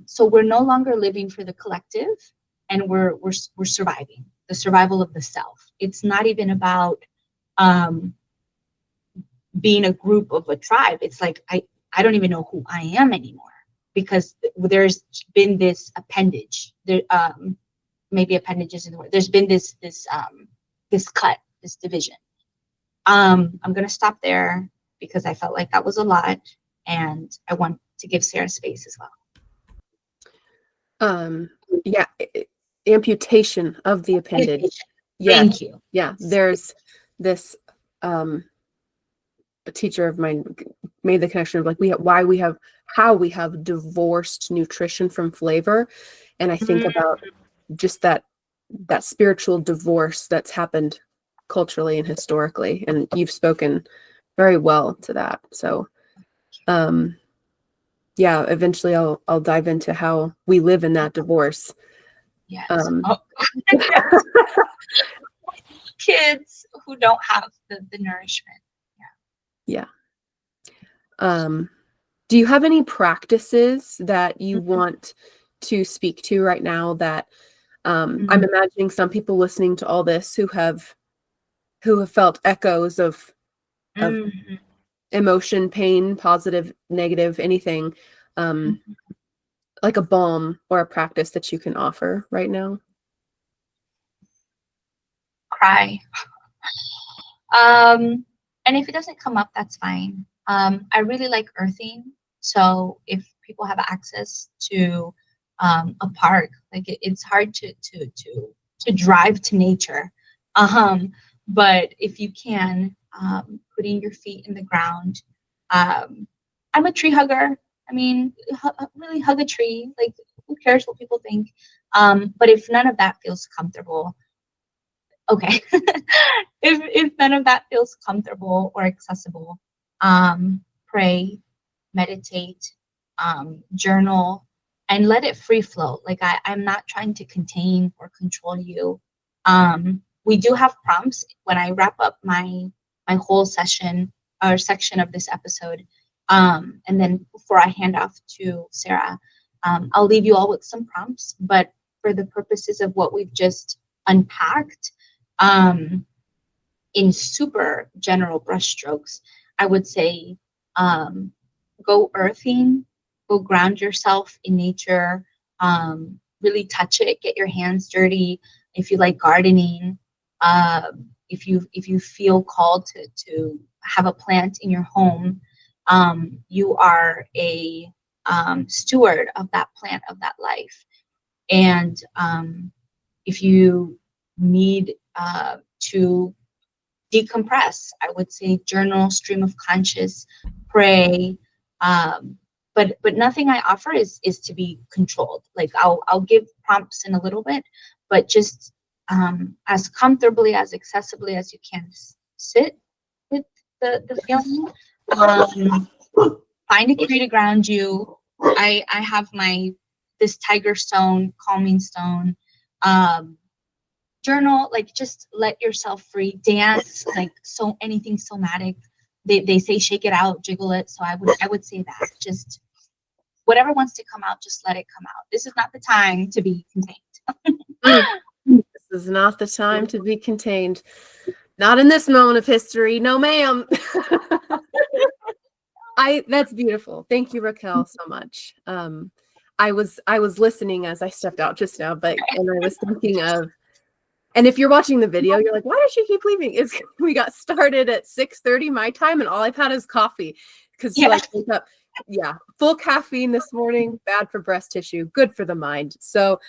A: So we're no longer living for the collective, and we're surviving, the survival of the self. It's not even about being a group of a tribe. It's like I don't even know who I am anymore, because there's been this appendage. There maybe appendage isn't the word. There's been this cut, this division. I'm gonna stop there because I felt like that was a lot, and I want to give Sarah space as well.
B: Yeah, amputation of the appendage.
A: Yes. Thank you.
B: Yeah, there's this a teacher of mine made the connection of like how we have divorced nutrition from flavor. And I think about just that spiritual divorce that's happened culturally and historically, and you've spoken very well to that. So yeah, eventually I'll dive into how we live in that divorce.
A: Yes. Kids who don't have the nourishment.
B: Yeah. Do you have any practices that you want to speak to right now that I'm imagining some people listening to all this who have felt echoes of emotion, pain, positive, negative, anything, like a balm or a practice that you can offer right now?
A: Cry. And if it doesn't come up, that's fine. I really like earthing. So if people have access to a park, like it's hard to drive to nature. But if you can, putting your feet in the ground. I'm a tree hugger. I mean, really hug a tree. Like, who cares what people think? But if none of that feels comfortable, okay. if none of that feels comfortable or accessible, pray, meditate, journal, and let it free flow. Like I'm not trying to contain or control you. We do have prompts when I wrap up my whole session or section of this episode. And then before I hand off to Sarah, I'll leave you all with some prompts, but for the purposes of what we've just unpacked, In super general brushstrokes, I would say go earthing, go ground yourself in nature, really touch it, get your hands dirty. If you like gardening, if you feel called to have a plant in your home, you are a steward of that plant, of that life. And if you need to decompress, I would say journal, stream of conscious, pray. But nothing I offer is to be controlled. Like I'll give prompts in a little bit, but just as comfortably, as accessibly as you can, sit with the feeling. Find a tree to ground you. I have this tiger stone, calming stone. Journal, like just let yourself free. Dance, like so anything somatic. They say shake it out, jiggle it. So I would say that just whatever wants to come out, just let it come out. This is not the time to be contained.
B: This is not the time to be contained. Not in this moment of history. No, ma'am. That's beautiful. Thank you, Raquel, so much. I was listening as I stepped out just now, and I was thinking of, and if you're watching the video, you're like, why does she keep leaving? We got started at 6:30 my time, and all I've had is coffee. Because wake up, full caffeine this morning, bad for breast tissue, good for the mind. So,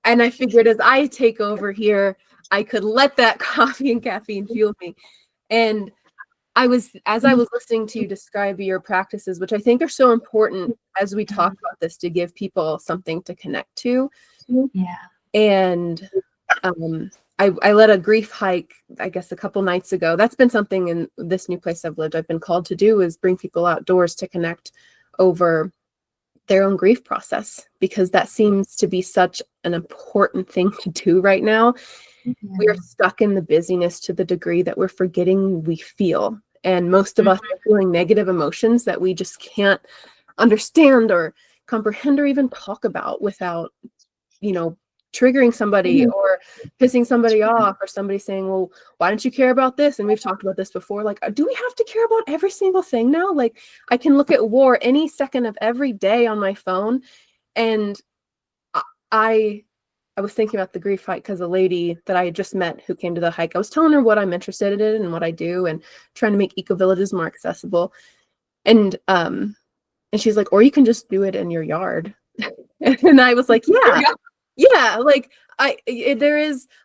B: and I figured as I take over here, I could let that coffee and caffeine fuel me. And as I was listening to you describe your practices, which I think are so important as we talk about this, to give people something to connect to.
A: Yeah.
B: And I led a grief hike, I guess, a couple nights ago. That's been something in this new place I've lived I've been called to do, is bring people outdoors to connect over their own grief process, because that seems to be such an important thing to do right now. Mm-hmm. We are stuck in the busyness to the degree that we're forgetting we feel. And most of us are feeling negative emotions that we just can't understand or comprehend or even talk about without, triggering somebody or pissing somebody off, or somebody saying, well, why don't you care about this? And we've talked about this before. Like, do we have to care about every single thing now? Like, I can look at war any second of every day on my phone. And I was thinking about the grief hike because a lady that I had just met who came to the hike, I was telling her what I'm interested in and what I do, and trying to make eco-villages more accessible. And she's like, or you can just do it in your yard. And I was like, yeah, like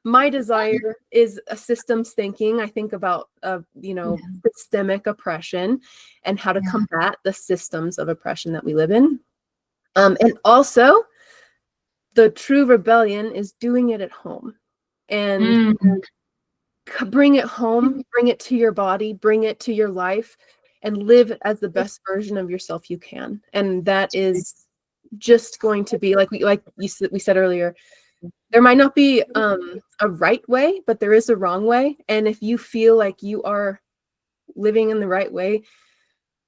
B: my desire is a systems thinking. I think about, systemic oppression and how to combat the systems of oppression that we live in. And also the true rebellion is doing it at home, and bring it home, bring it to your body, bring it to your life, and live as the best version of yourself you can. And that is just going to be we said earlier, there might not be a right way, but there is a wrong way. And if you feel like you are living in the right way,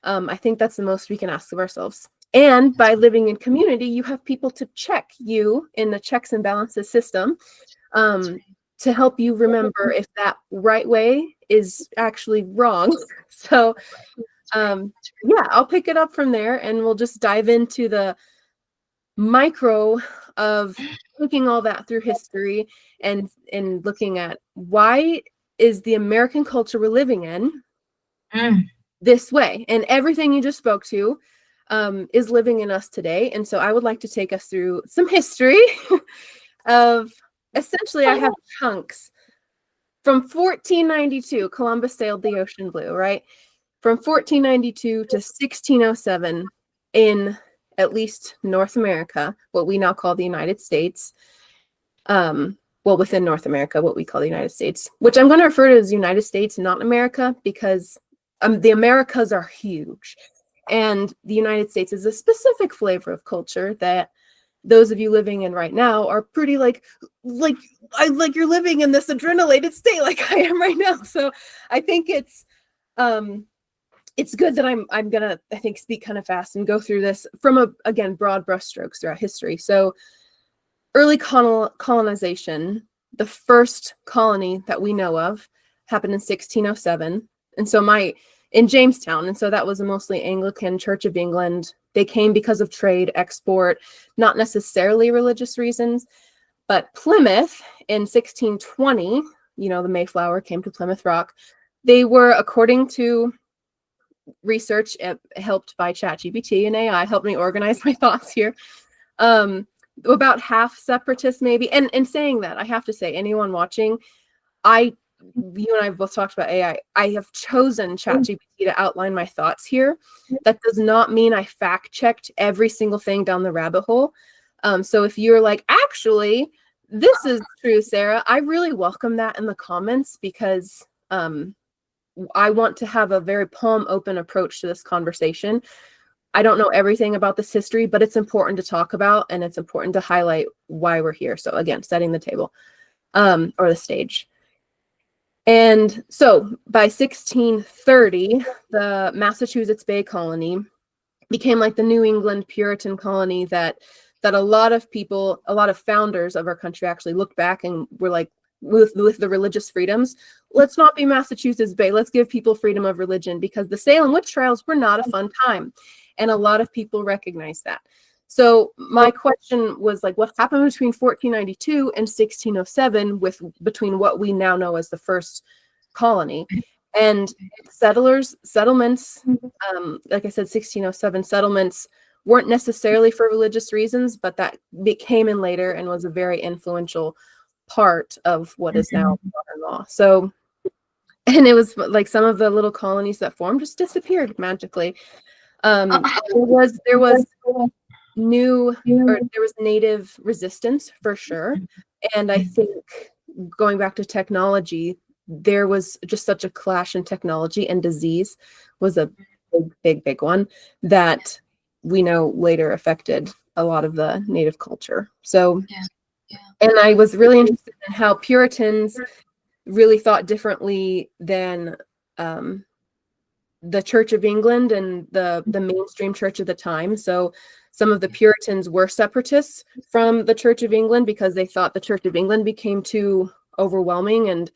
B: I think that's the most we can ask of ourselves. And by living in community, you have people to check you in the checks and balances system, to help you remember if that right way is actually wrong. So I'll pick it up from there, and we'll just dive into the micro of looking all that through history and looking at why is the American culture we're living in this way. And everything you just spoke to is living in us today. And so I would like to take us through some history of, essentially, I have chunks from 1492, Columbus sailed the ocean blue, right? From 1492 to 1607 in at least North America, what we now call the United States. Within North America, what we call the United States, which I'm going to refer to as United States, not America, because the Americas are huge. And the United States is a specific flavor of culture that those of you living in right now are pretty like you're living in this adrenalated state like I am right now. So I think it's good that I'm gonna, I think, speak kind of fast and go through this from broad brushstrokes throughout history. So early colonization the first colony that we know of happened in 1607. And so in Jamestown. And so that was a mostly Anglican Church of England. They came because of trade, export, not necessarily religious reasons. But Plymouth in 1620, the Mayflower came to Plymouth Rock. They were, according to research helped by ChatGPT and AI, helped me organize my thoughts here. About half separatists, maybe. And in saying that, I have to say, anyone watching, you and I have both talked about AI. I have chosen ChatGPT to outline my thoughts here. That does not mean I fact checked every single thing down the rabbit hole. So if you're like, actually, this is true, Sarah, I really welcome that in the comments, because I want to have a very palm open approach to this conversation. I don't know everything about this history, but it's important to talk about, and it's important to highlight why we're here. So again, setting the table or the stage. And so by 1630, the Massachusetts Bay Colony became like the New England Puritan colony that a lot of people, a lot of founders of our country actually looked back and were like, with the religious freedoms, let's not be Massachusetts Bay. Let's give people freedom of religion, because the Salem witch trials were not a fun time. And a lot of people recognize that. So my question was like, what happened between 1492 and 1607 between what we now know as the first colony? And settlements, like I said, 1607 settlements weren't necessarily for religious reasons, but that came in later and was a very influential part of what is now modern law. So, and it was like some of the little colonies that formed just disappeared magically. There was native resistance for sure. And I think going back to technology, there was just such a clash in technology, and disease was a big one that we know later affected a lot of the native culture. So, and I was really interested in how Puritans really thought differently than the Church of England and the mainstream church at the time. So some of the Puritans were separatists from the Church of England because they thought the Church of England became too overwhelming and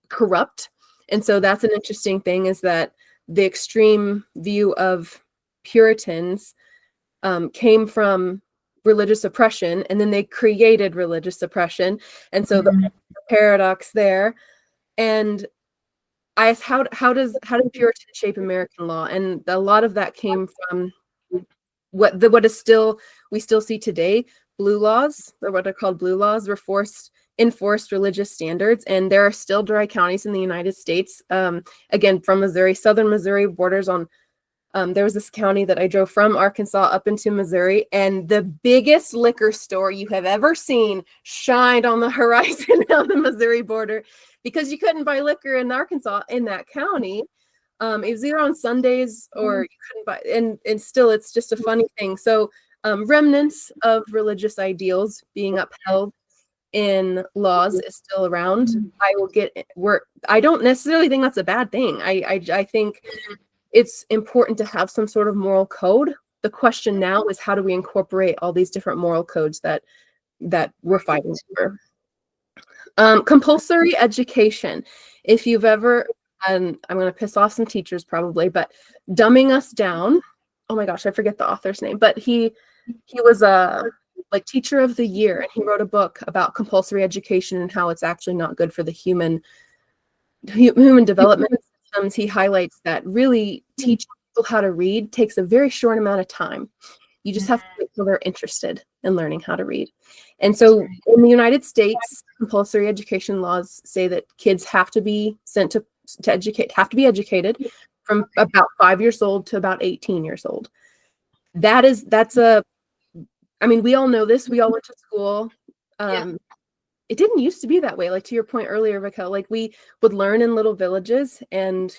B: corrupt. And so that's an interesting thing, is that the extreme view of Puritans came from religious oppression, and then they created religious oppression. And so the paradox there. And I asked, how does Puritans shape American law? And a lot of that came from what is still, we still see today, blue laws, or what are called blue laws, were enforced religious standards. And there are still dry counties in the United States, again, from Missouri, southern Missouri borders on, there was this county that I drove from Arkansas up into Missouri, and the biggest liquor store you have ever seen shined on the horizon on the Missouri border, because you couldn't buy liquor in Arkansas in that county. It was either on Sundays or you couldn't buy, and still it's just a funny thing. So remnants of religious ideals being upheld in laws is still around. I don't necessarily think that's a bad thing. I think it's important to have some sort of moral code. The question now is, how do we incorporate all these different moral codes that we're fighting for? Compulsory education. If you've ever, and I'm going to piss off some teachers probably, but Dumbing Us Down. Oh my gosh, I forget the author's name, but he was a teacher of the year, and he wrote a book about compulsory education and how it's actually not good for the human development systems. He highlights that really teaching people how to read takes a very short amount of time. You just have to wait till they're interested in learning how to read. And so in the United States, compulsory education laws say that kids have to be sent to educated from about 5 years old to about 18 years old. We all know this. We all went to school. It didn't used to be that way. Like to your point earlier, Raquel, like we would learn in little villages and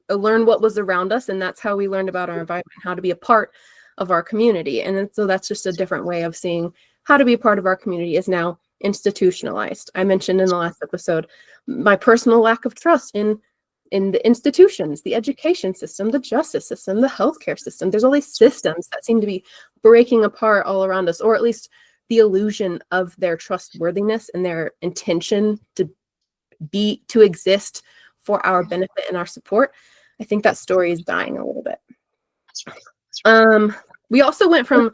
B: learn what was around us. And that's how we learned about our environment, how to be a part of our community. And so that's just a different way of seeing how to be a part of our community is now institutionalized. I mentioned in the last episode my personal lack of trust in the institutions, the education system, the justice system, the healthcare system. There's all these systems that seem to be breaking apart all around us, or at least the illusion of their trustworthiness and their intention to exist for our benefit and our support, I think that story is dying a little bit. We also went from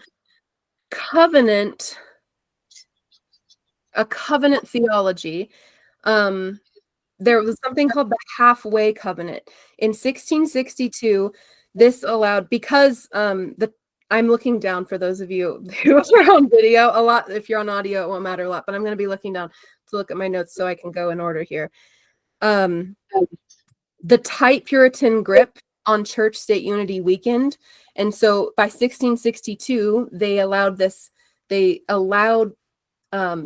B: a covenant theology. There was something called the halfway covenant. In 1662, this allowed, because I'm looking down for those of you who are on video a lot. If you're on audio, it won't matter a lot, but I'm going to be looking down to look at my notes so I can go in order here. The tight Puritan grip on church-state unity weakened. And so by 1662, they allowed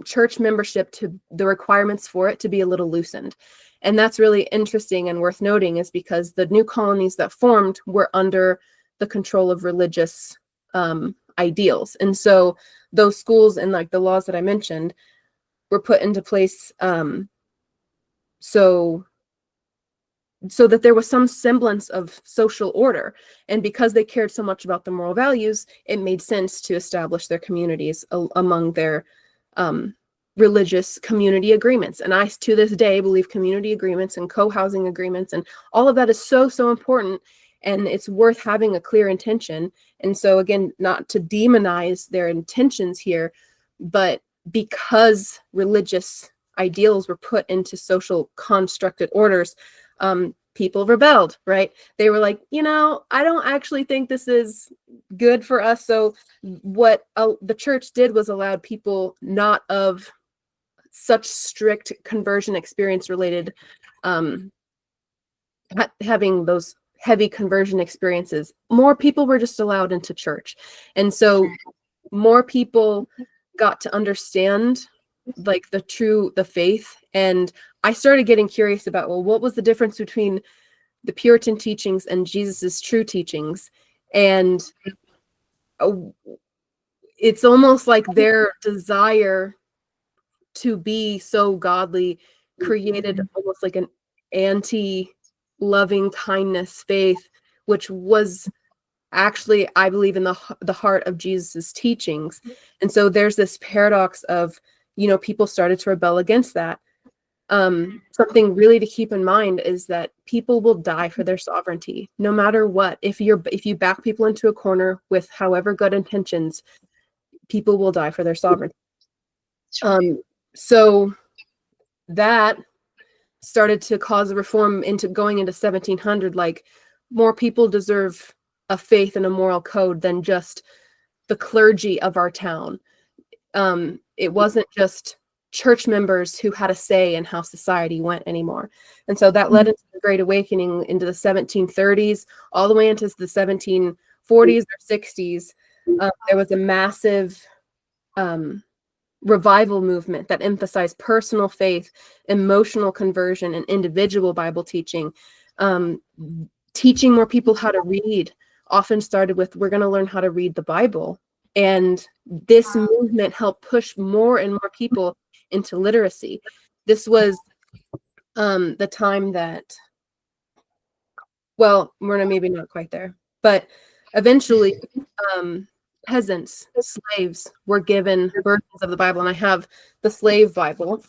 B: church membership to the requirements for it to be a little loosened. And that's really interesting and worth noting, is because the new colonies that formed were under the control of religious ideals. And so those schools and like the laws that I mentioned were put into place so that there was some semblance of social order. And because they cared so much about the moral values, it made sense to establish their communities among their religious community agreements. And I, to this day, believe community agreements and co-housing agreements and all of that is so, so important. And it's worth having a clear intention. And so again, not to demonize their intentions here, but because religious ideals were put into social constructed orders, people rebelled, right? They were like, I don't actually think this is good for us. So what the church did was allowed people not of such strict conversion experience related, having those heavy conversion experiences. More people were just allowed into church. And so more people got to understand like the faith. And I started getting curious about, well, what was the difference between the Puritan teachings and Jesus's true teachings? And it's almost like their desire to be so godly created almost like an anti-loving kindness faith, which was actually, I believe, in the heart of Jesus's teachings. And so there's this paradox of, people started to rebel against that. Something really to keep in mind is that people will die for their sovereignty, no matter what. If you back people into a corner with however good intentions, people will die for their sovereignty. So that started to cause a reform into going into 1700. Like, more people deserve a faith and a moral code than just the clergy of our town. It wasn't just church members who had a say in how society went anymore. And so that led into the Great Awakening into the 1730s, all the way into the 1740s or 60s. There was a massive revival movement that emphasized personal faith, emotional conversion, and individual Bible teaching. Teaching more people how to read often started with, we're going to learn how to read the Bible. And this movement helped push more and more people into literacy. This was the time that, well, we're maybe not quite there, but eventually peasants, slaves were given versions of the Bible. And I have the slave Bible.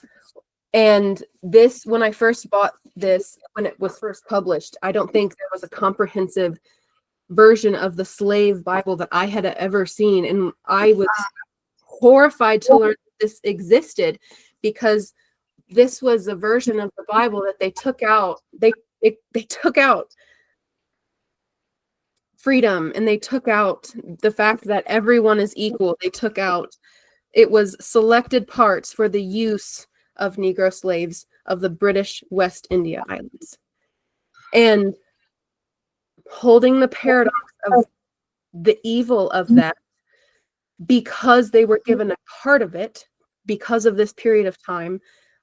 B: And this, when I first bought this, when it was first published, I don't think there was a comprehensive version of the slave Bible that I had ever seen. And I was horrified to learn that this existed, because this was a version of the Bible that they took out. They took out freedom, and they took out the fact that everyone is equal. They took out, it was selected parts for the use of Negro slaves of the British West India Islands. And holding the paradox of the evil of that, because they were given a part of it, because of this period of time,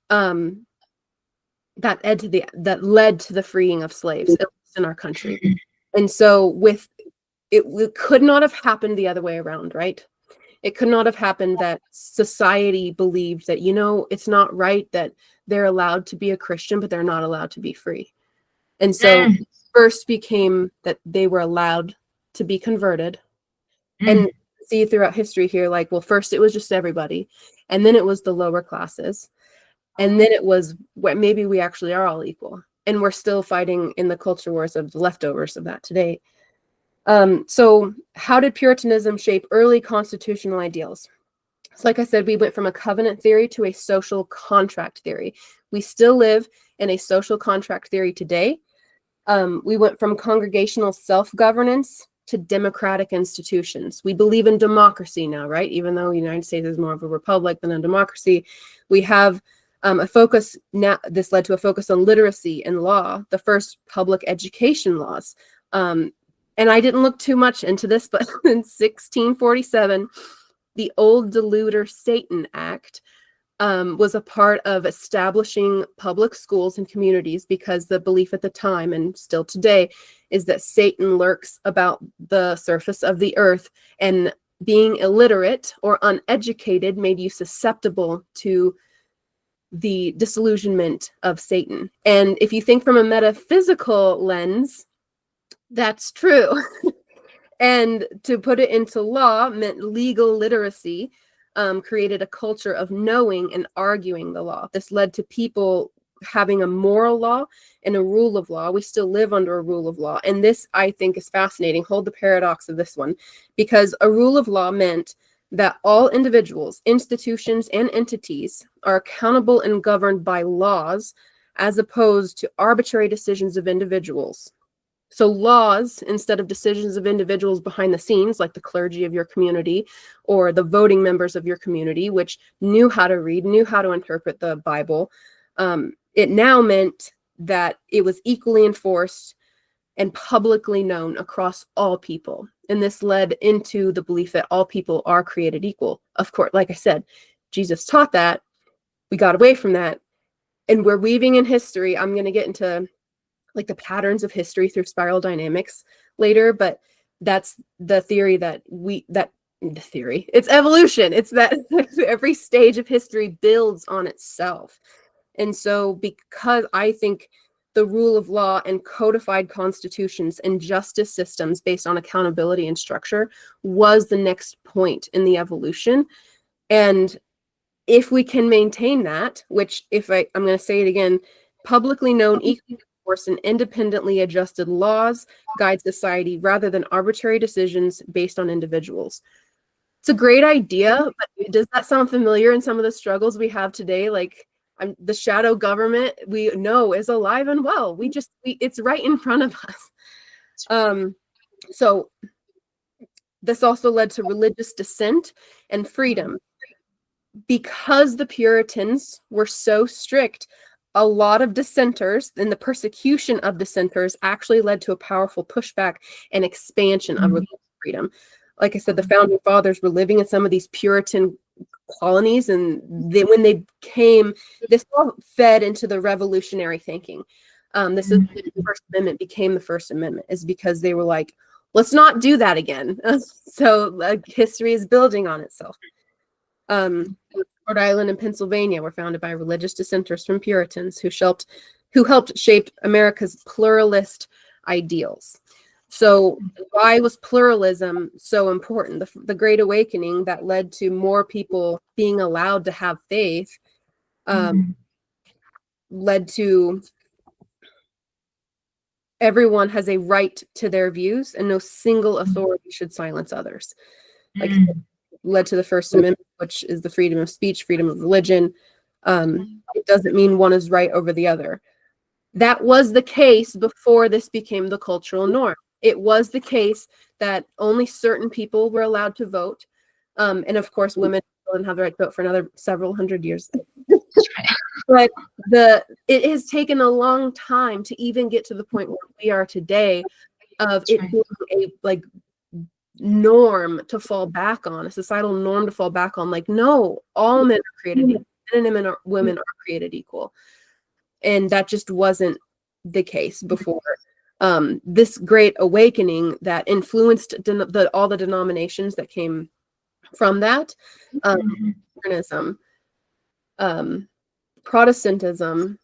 B: that led to the freeing of slaves, at least in our country. And so it could not have happened the other way around, right? It could not have happened that society believed that, it's not right that they're allowed to be a Christian, but they're not allowed to be free. And so first became that they were allowed to be converted. And see throughout history here, like, well, first it was just everybody, and then it was the lower classes, and then it was what maybe we actually are all equal, and we're still fighting in the culture wars of the leftovers of that today. So how did Puritanism shape early constitutional ideals? So like I said, we went from a covenant theory to a social contract theory. We still live in a social contract theory today. We went from congregational self-governance to democratic institutions. We believe in democracy now, right? Even though the United States is more of a republic than a democracy, we have a focus now. This led to a focus on literacy and law, the first public education laws. And I didn't look too much into this, but in 1647, the Old Deluder Satan Act was a part of establishing public schools and communities, because the belief at the time, and still today, is that Satan lurks about the surface of the earth, and being illiterate or uneducated made you susceptible to the disillusionment of Satan. And if you think from a metaphysical lens, that's true. And to put it into law meant legal literacy, created a culture of knowing and arguing the law. This led to people having a moral law and a rule of law. We still live under a rule of law. And this, I think, is fascinating. Hold the paradox of this one, because a rule of law meant that all individuals, institutions, and entities are accountable and governed by laws, as opposed to arbitrary decisions of individuals. So laws, instead of decisions of individuals behind the scenes, like the clergy of your community or the voting members of your community, which knew how to read, knew how to interpret the Bible, it now meant that it was equally enforced and publicly known across all people. And this led into the belief that all people are created equal. Of course, like I said, Jesus taught that. We got away from that. And we're weaving in history. I'm going to get into like the patterns of history through spiral dynamics later, but that's the theory it's evolution. It's that every stage of history builds on itself. And so because I think the rule of law and codified constitutions and justice systems based on accountability and structure was the next point in the evolution. And if we can maintain that, which I'm going to say it again, publicly known, equally enforced, and independently adjusted laws guide society rather than arbitrary decisions based on individuals. It's a great idea, but does that sound familiar in some of the struggles we have today? Like the shadow government we know is alive and well. It's right in front of us. So this also led to religious dissent and freedom. Because the Puritans were so strict, a lot of dissenters and the persecution of dissenters actually led to a powerful pushback and expansion of religious freedom. Like I said, the founding fathers were living in some of these Puritan colonies, and when they came, this all fed into the revolutionary thinking. This is the First Amendment became the First Amendment, is because they were like, let's not do that again. So history is building on itself. Rhode Island and Pennsylvania were founded by religious dissenters from Puritans who helped shape America's pluralist ideals. So why was pluralism so important? The Great Awakening that led to more people being allowed to have faith led to everyone has a right to their views, and no single authority should silence others. Like led to the First Amendment, which is the freedom of speech, freedom of religion. It doesn't mean one is right over the other. That was the case before this became the cultural norm. It was the case that only certain people were allowed to vote. And of course, women didn't have the right to vote for another several hundred years. But it has taken a long time to even get to the point where we are today of it being a norm to fall back on, a societal norm to fall back on. Like, no, all men are created equal. Men and women are created equal. And that just wasn't the case before. This Great Awakening that influenced all the denominations that came from that, Protestantism,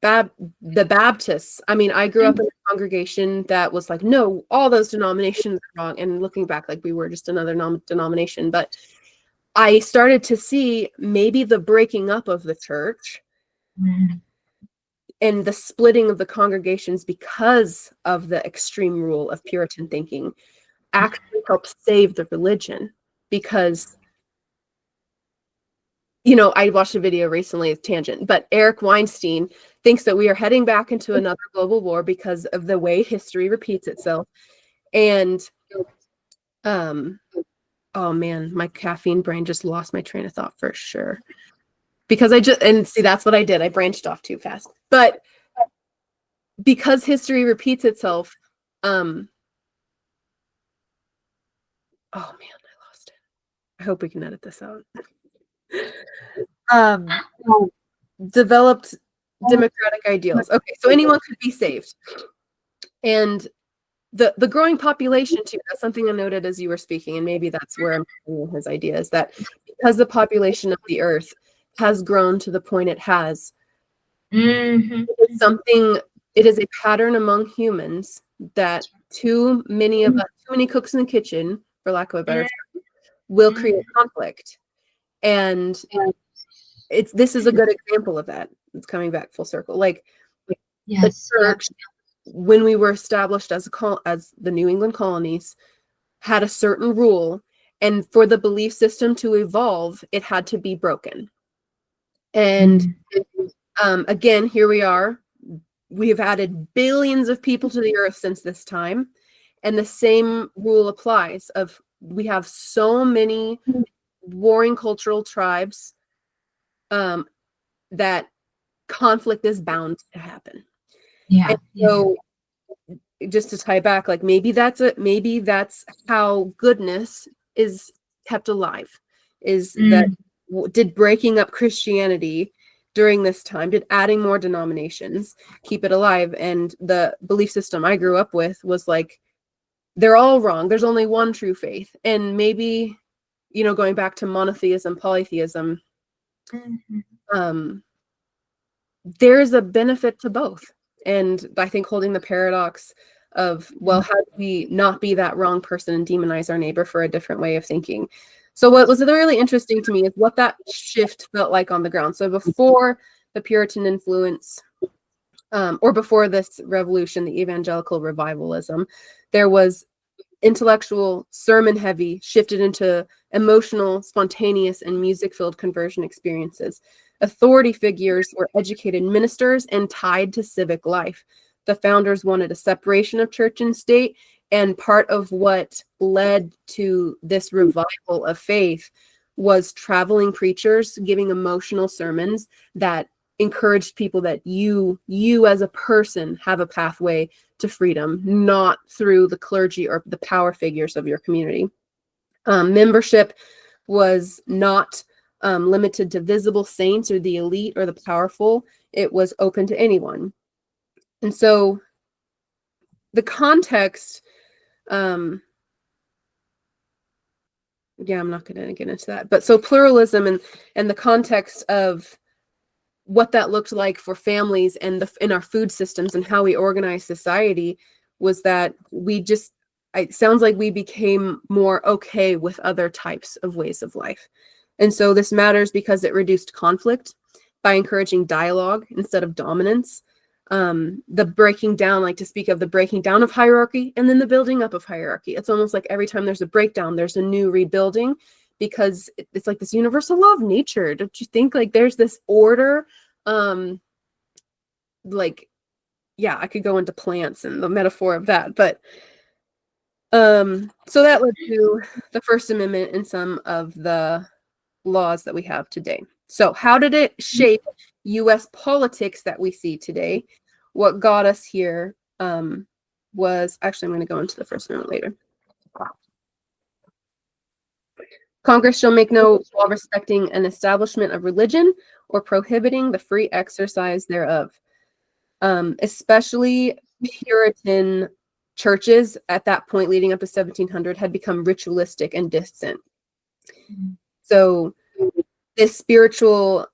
B: the Baptists. I mean, I grew up in a congregation that was like, no, all those denominations are wrong. And looking back, like we were just another denomination. But I started to see maybe the breaking up of the church and the splitting of the congregations because of the extreme rule of Puritan thinking actually helped save the religion. Because, you know, I watched a video recently, tangent, but Eric Weinstein thinks that we are heading back into another global war because of the way history repeats itself. And, oh man, my caffeine brain just lost my train of thought for sure. Because and see, that's what I did. I branched off too fast. But because history repeats itself, oh man, I lost it. I hope we can edit this out. Developed democratic ideals. Okay, so anyone could be saved. And the growing population too, that's something I noted as you were speaking, and maybe that's where I'm getting his idea, is that because the population of the earth has grown to the point it has, it is a pattern among humans that too many cooks in the kitchen, for lack of a better term, will create conflict. And this is a good example of that. It's coming back full circle. Like the church, when we were established as the New England colonies, had a certain rule, and for the belief system to evolve, it had to be broken. And again, here we are. We have added billions of people to the earth since this time, and the same rule applies. We have so many warring cultural tribes that conflict is bound to happen. And so just to tie back, like maybe that's how goodness is kept alive, is that did breaking up Christianity during this time, did adding more denominations keep it alive? And the belief system I grew up with was like, they're all wrong. There's only one true faith. And maybe, you know, going back to monotheism, polytheism, there's a benefit to both. And I think holding the paradox of, well, how do we not be that wrong person and demonize our neighbor for a different way of thinking? So what was really interesting to me is what that shift felt like on the ground. So before the Puritan influence, or before this revolution, the evangelical revivalism, there was intellectual, sermon heavy, shifted into emotional, spontaneous, and music-filled conversion experiences. Authority figures were educated ministers and tied to civic life. The founders wanted a separation of church and state, and part of what led to this revival of faith was traveling preachers giving emotional sermons that encouraged people that you as a person have a pathway to freedom, not through the clergy or the power figures of your community. Membership was not limited to visible saints or the elite or the powerful. It was open to anyone. And so the context, I'm not going to get into that. But so pluralism and the context of what that looked like for families and in our food systems and how we organize society was that it sounds like we became more okay with other types of ways of life. And so this matters because it reduced conflict by encouraging dialogue instead of dominance. The breaking down, like to speak of the breaking down of hierarchy and then the building up of hierarchy. It's almost like every time there's a breakdown, there's a new rebuilding, because it's like this universal law of nature. Don't you think like there's this order? I could go into plants and the metaphor of that, but so that led to the First Amendment and some of the laws that we have today. So how did it shape U.S. politics that we see today? What got us here was, actually, I'm going to go into the First Amendment later. Congress shall make no law respecting an establishment of religion or prohibiting the free exercise thereof. Especially Puritan churches at that point leading up to 1700 had become ritualistic and distant. So this spiritual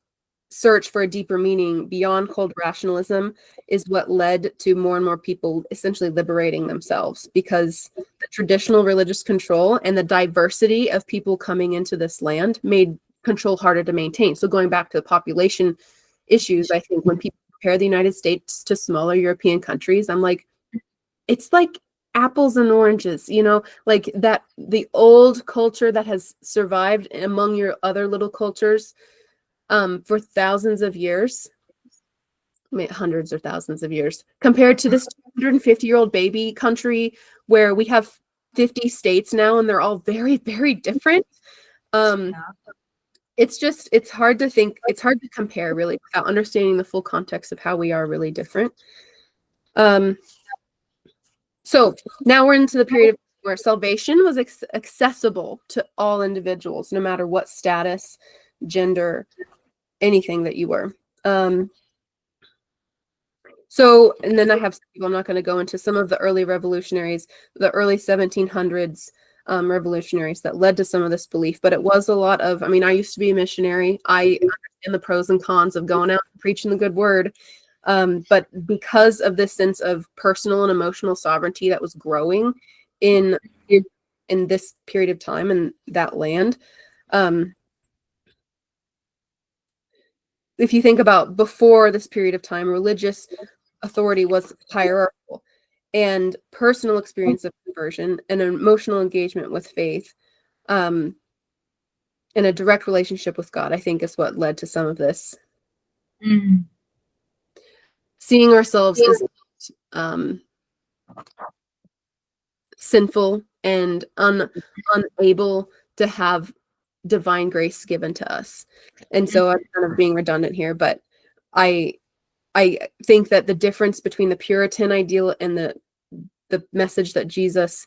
B: search for a deeper meaning beyond cold rationalism is what led to more and more people essentially liberating themselves, because the traditional religious control and the diversity of people coming into this land made control harder to maintain. So going back to the population issues, I think when people compare the United States to smaller European countries, I'm like, it's like apples and oranges, like that, the old culture that has survived among your other little cultures for thousands of years, hundreds or thousands of years, compared to this 250-year-old baby country where we have 50 states now and they're all very, very different. It's hard to think, it's hard to compare really without understanding the full context of how we are really different. So now we're into the period where salvation was accessible to all individuals, no matter what status, gender, anything that you were. So, and then I have some people, I'm not going to go into some of the early revolutionaries, the early 1700s revolutionaries that led to some of this belief, but it was a lot of, I mean, I used to be a missionary. I understand the pros and cons of going out and preaching the good word. But because of this sense of personal and emotional sovereignty that was growing in this period of time in that land, if you think about before this period of time, religious authority was hierarchical, and personal experience of conversion and emotional engagement with faith, and a direct relationship with God, I think is what led to some of this. Seeing ourselves as sinful and unable to have divine grace given to us. And so I'm kind of being redundant here, but I think that the difference between the Puritan ideal and the message that Jesus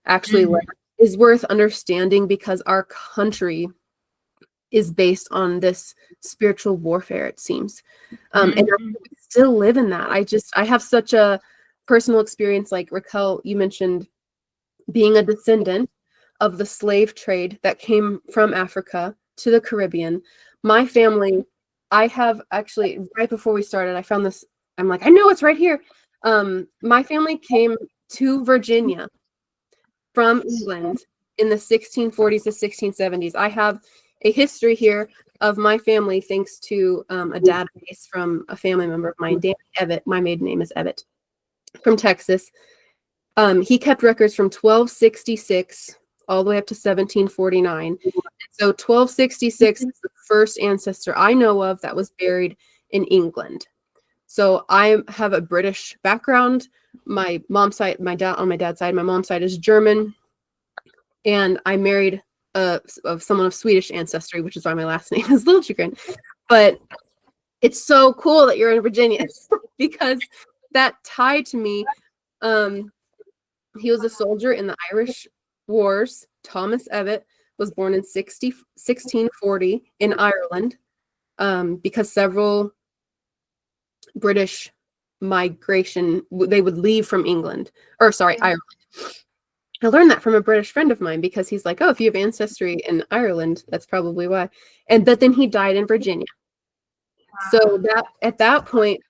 B: actually led is worth understanding, because our country is based on this spiritual warfare, it seems. And I still live in that. I have such a personal experience, like Raquel, you mentioned being a descendant of the slave trade that came from Africa to the Caribbean. My family, I have actually, right before we started, I found this, I'm like, I know it's right here. My family came to Virginia from England in the 1640s to 1670s. I have a history here of my family thanks to a database from a family member of mine, Dan Evatt. My maiden name is Evatt, from Texas. He kept records from 1266 all the way up to 1749. So 1266 is the first ancestor I know of that was buried in England. So I have a British background. My mom's side, on my dad's side, my mom's side is German, and I married of someone of Swedish ancestry, which is why my last name is Liljegren. But it's so cool that you're in Virginia because that tie to me. He was a soldier in the Irish Wars. Thomas Evatt was born in 1640 in Ireland, because several British migration, they would leave from Ireland. I learned that from a British friend of mine, because he's like, oh, if you have ancestry in Ireland, that's probably why. But then he died in Virginia. So that at that point,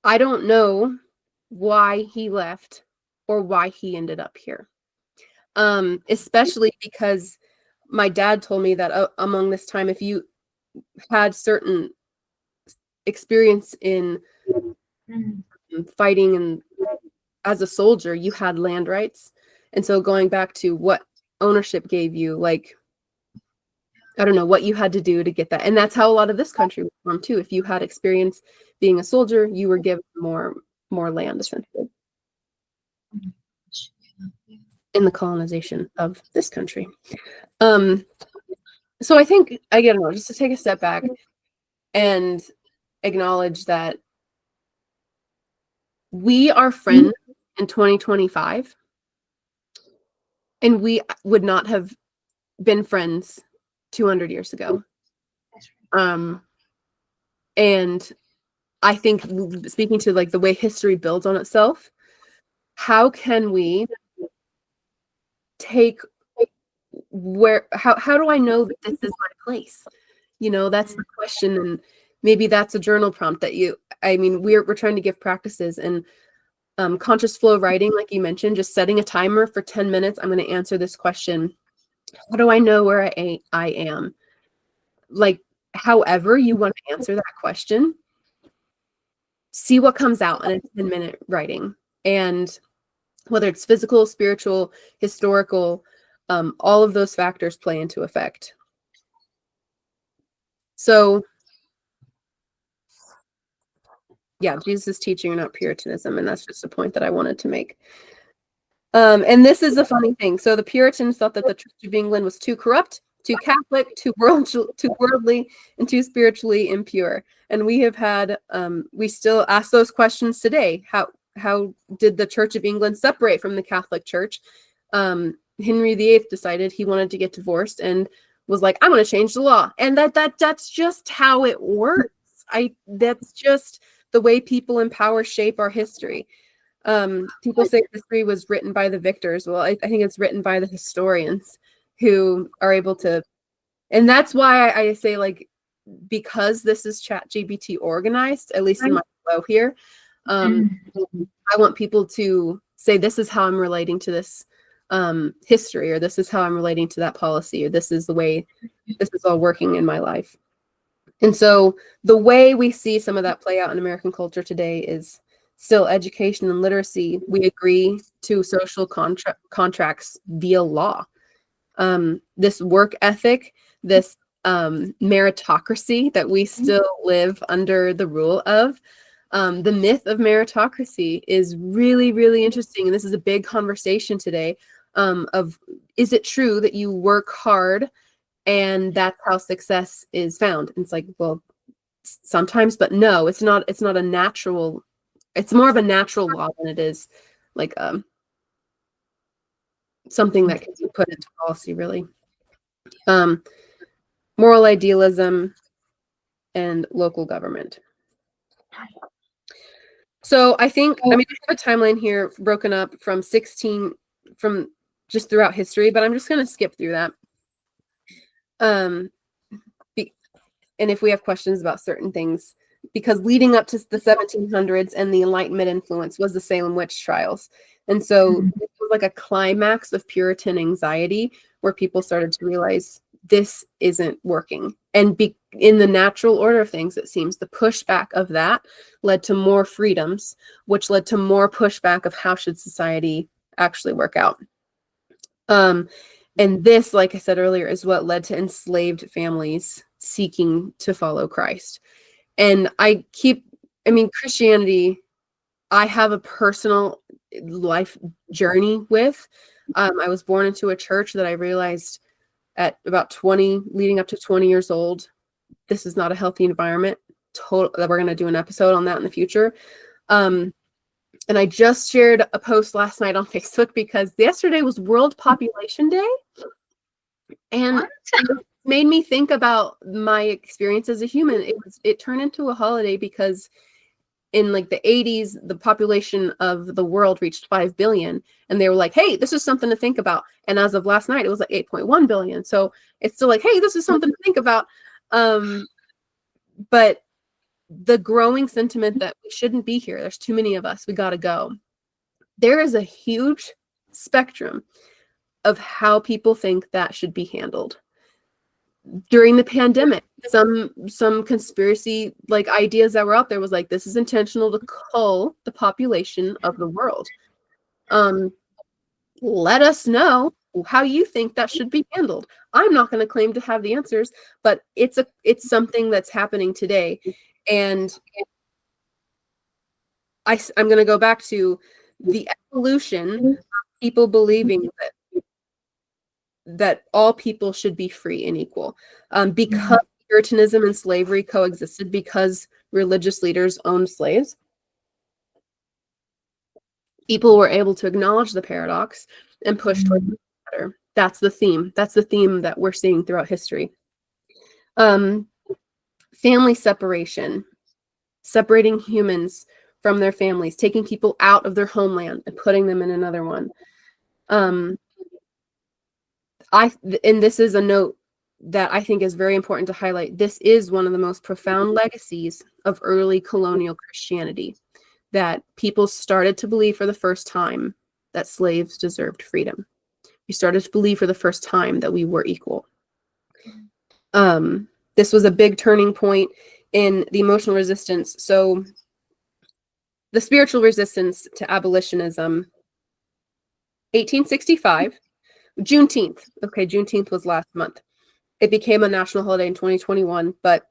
B: I don't know why he left or why he ended up here. Especially because my dad told me that among this time, if you had certain experience in fighting and as a soldier, you had land rights. And so going back to what ownership gave you, like, I don't know what you had to do to get that. And that's how a lot of this country was formed too. If you had experience being a soldier, you were given more land, essentially, in the colonization of this country. So I think, again, just to take a step back and acknowledge that we are friends in 2025, and we would not have been friends 200 years ago. And I think, speaking to like the way history builds on itself, how can we take how do I know that this is my place? That's the question. And maybe that's a journal prompt that we're trying to give practices and conscious flow writing, like you mentioned, just setting a timer for 10 minutes. I'm going to answer this question. How do I know where I am? Like, however you want to answer that question, see what comes out in a 10-minute writing. And whether it's physical, spiritual, historical, all of those factors play into effect. So, yeah, Jesus' teaching are not Puritanism, and that's just a point that I wanted to make. And this is a funny thing. So the Puritans thought that the Church of England was too corrupt, too Catholic, too worldly, and too spiritually impure. And we have had, we still ask those questions today. How did the Church of England separate from the Catholic Church? Henry VIII decided he wanted to get divorced and was like, I'm going to change the law. And that's just how it works. That's just the way people in power shape our history. People say history was written by the victors. Well, I think it's written by the historians who are able to, and that's why I say, like, because this is ChatGPT organized, at least in my flow here, I want people to say, this is how I'm relating to this history, or this is how I'm relating to that policy, or this is the way this is all working in my life. And so the way we see some of that play out in American culture today is still education and literacy. We agree to social contracts via law. This work ethic, this meritocracy that we still live under the rule of. The myth of meritocracy is really, really interesting. And this is a big conversation today of, is it true that you work hard and that's how success is found? And it's like, well, sometimes, but no, it's not a natural, it's more of a natural law than it is like something that can be put into policy, really. Moral idealism and local government. So I think, I have a timeline here broken up from just throughout history, but I'm just going to skip through that. And if we have questions about certain things, because leading up to the 1700s and the Enlightenment influence was the Salem witch trials. And so it was like a climax of Puritan anxiety where people started to realize this isn't working. And in the natural order of things, it seems the pushback of that led to more freedoms, which led to more pushback of how should society actually work out. And this, like I said earlier, is what led to enslaved families seeking to follow Christ. And Christianity, I have a personal life journey with. I was born into a church that I realized at about 20, leading up to 20 years old, this is not a healthy environment. We're going to do an episode on that in the future. And I just shared a post last night on Facebook because yesterday was World Population Day. And it made me think about my experience as a human. It turned into a holiday because in like the 80s, the population of the world reached 5 billion. And they were like, hey, this is something to think about. And as of last night, it was like 8.1 billion. So it's still like, hey, this is something to think about. But the growing sentiment that we shouldn't be here, there's too many of us, we got to go. There is a huge spectrum of how people think that should be handled. During the pandemic, some conspiracy like ideas that were out there was like, this is intentional to cull the population of the world. Let us know how you think that should be handled. I'm not going to claim to have the answers, but it's something that's happening today. And I'm going to go back to the evolution of people believing that all people should be free and equal. Because Puritanism and slavery coexisted, because religious leaders owned slaves, people were able to acknowledge the paradox and push towards the better. That's the theme. That's the theme that we're seeing throughout history. Family separation, separating humans from their families, taking people out of their homeland and putting them in another one. And this is a note that I think is very important to highlight. This is one of the most profound legacies of early colonial Christianity, that people started to believe for the first time that slaves deserved freedom. We started to believe for the first time that we were equal. This was a big turning point in the emotional resistance. So the spiritual resistance to abolitionism, 1865, Juneteenth. Okay, Juneteenth was last month. It became a national holiday in 2021, but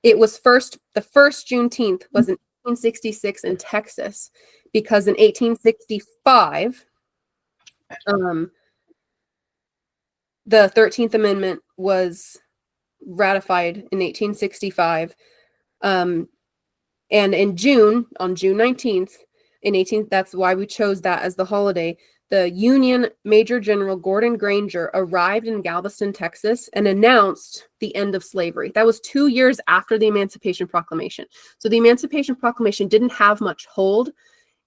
B: it was the first Juneteenth was in 1866 in Texas, because in 1865, the 13th Amendment was ratified in 1865. And in June, on June 19th, that's why we chose that as the holiday, the Union Major General Gordon Granger arrived in Galveston, Texas, and announced the end of slavery. That was 2 years after the Emancipation Proclamation. So the Emancipation Proclamation didn't have much hold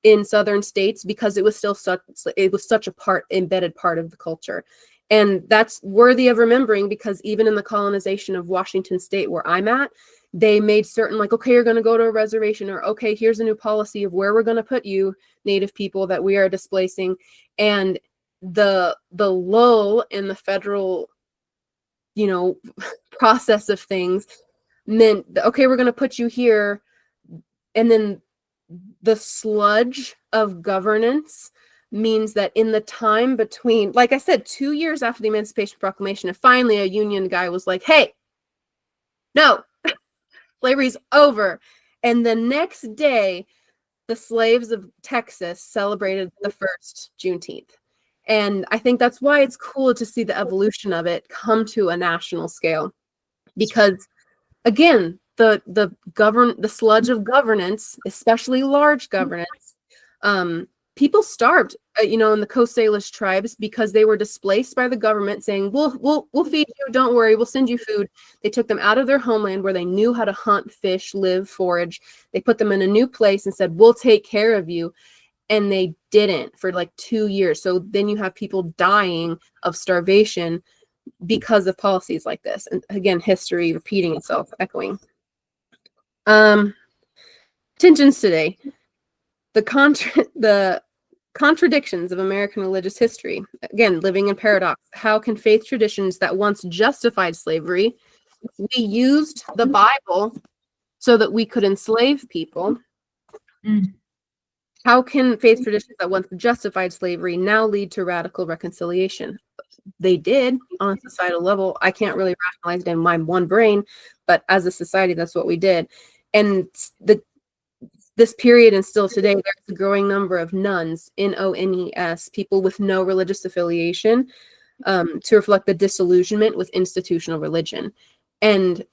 B: in southern states because it was still such a embedded part of the culture. And that's worthy of remembering, because even in the colonization of Washington State, where I'm at, they made certain, like, okay, you're going to go to a reservation, or okay, here's a new policy of where we're going to put you, Native people that we are displacing. And the lull in the federal, process of things meant, okay, we're going to put you here. And then the sludge of governance means that in the time between, like I said, 2 years after the Emancipation Proclamation, and finally a Union guy was like, hey, no, slavery's over. And the next day, the slaves of Texas celebrated the first Juneteenth. And I think that's why it's cool to see the evolution of it come to a national scale. Because again, the sludge of governance, especially large governance, people starved, in the Coast Salish tribes, because they were displaced by the government, saying, we'll feed you, don't worry, we'll send you food. They took them out of their homeland where they knew how to hunt, fish, live, forage. They put them in a new place and said, we'll take care of you. And they didn't for like 2 years. So then you have people dying of starvation because of policies like this. And again, history repeating itself, echoing. Tensions today. The contradictions of American religious history. Again, living in paradox. How can faith traditions that once justified slavery, we used the Bible so that we could enslave people? How can faith traditions that once justified slavery now lead to radical reconciliation? They did on a societal level. I can't really rationalize it in my one brain, but as a society, that's what we did. And this period and still today, there's a growing number of nuns, N-O-N-E-S, people with no religious affiliation, to reflect the disillusionment with institutional religion. And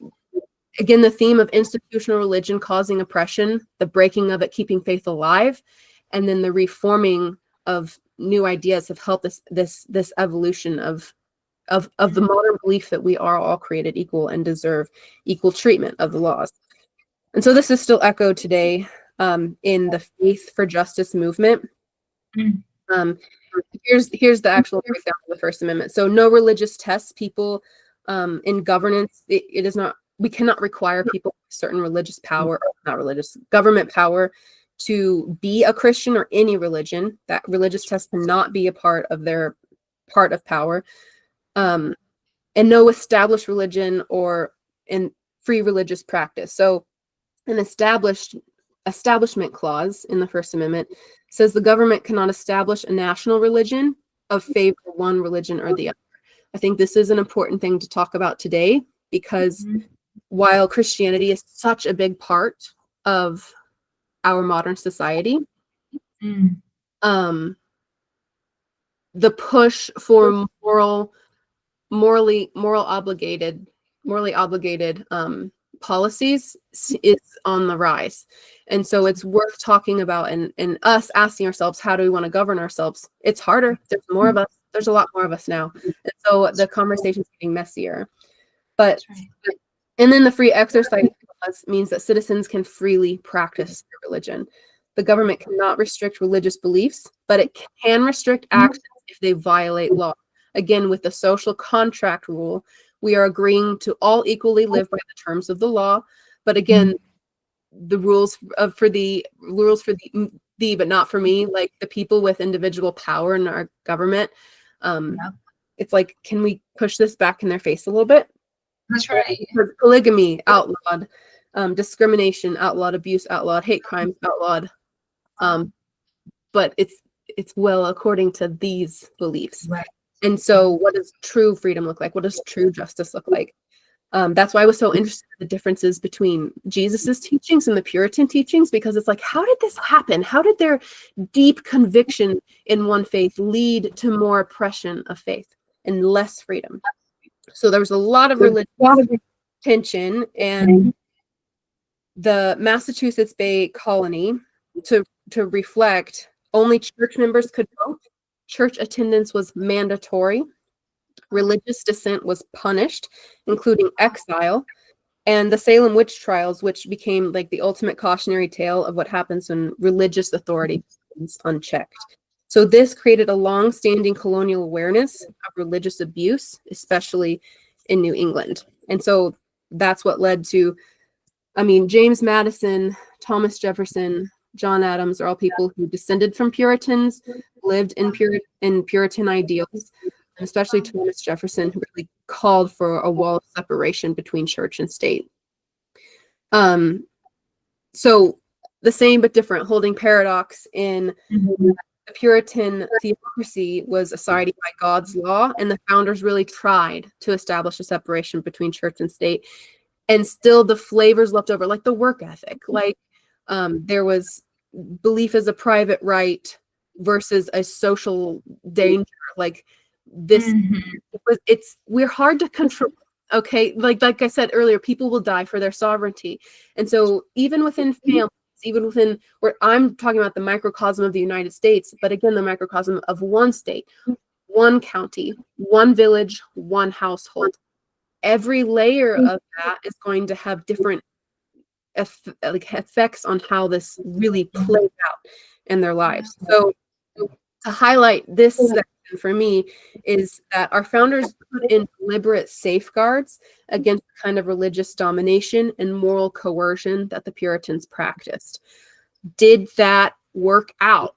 B: again, the theme of institutional religion causing oppression, the breaking of it, keeping faith alive, and then the reforming of new ideas have helped this evolution of the modern belief that we are all created equal and deserve equal treatment of the laws. And so this is still echoed today in the Faith for Justice movement. Here's the actual breakdown of the First Amendment. So no religious tests. People in governance, it is not, we cannot require people with certain religious power, not religious, government power, to be a Christian or any religion. That religious test cannot be a part of their part of power. And no established religion or in free religious practice. So an establishment clause in the First Amendment says the government cannot establish a national religion of favor of one religion or the other. I think this is an important thing to talk about today, because while Christianity is such a big part of our modern society, the push for morally obligated policies is on the rise. And so it's worth talking about and us asking ourselves, how do we want to govern ourselves? It's harder. There's more of us. There's a lot more of us now. And so the conversation's getting messier. But and then the free exercise clause means that citizens can freely practice their religion. The government cannot restrict religious beliefs, but it can restrict actions if they violate law. Again, with the social contract rule, We are agreeing to all equally live by the terms of the law. But again, the rules for the but not for me, like the people with individual power in our government. It's like, can we push this back in their face a little bit?
A: That's right.
B: Polygamy outlawed, discrimination outlawed, abuse outlawed, hate crimes outlawed. But it's well according to these beliefs.
A: Right.
B: And so what does true freedom look like? What does true justice look like? That's why I was so interested in the differences between Jesus's teachings and the Puritan teachings, because it's like, how did this happen? How did their deep conviction in one faith lead to more oppression of faith and less freedom? So there was a lot of religious tension, and the Massachusetts Bay Colony, to reflect, only church members could vote. Church attendance was mandatory. Religious dissent was punished, including exile. And the Salem witch trials, which became like the ultimate cautionary tale of what happens when religious authority is unchecked. So this created a long-standing colonial awareness of religious abuse, especially in New England. And so that's what led to, I mean, James Madison, Thomas Jefferson, John Adams are all people who descended from Puritans, lived in Puritan ideals, especially Thomas Jefferson, who really called for a wall of separation between church and state. So the same but different, holding paradox in the Puritan theocracy was a society by God's law, and the founders really tried to establish a separation between church and state. And still the flavors left over, like the work ethic, like there was belief as a private right versus a social danger. Like this, we're hard to control. Okay, like I said earlier, people will die for their sovereignty, and so even within families, even within where I'm talking about the microcosm of the United States, but again, the microcosm of one state, one county, one village, one household. Every layer of that is going to have different effects on how this really plays out in their lives. So to highlight this section for me is that our founders put in deliberate safeguards against the kind of religious domination and moral coercion that the Puritans practiced. Did that work out?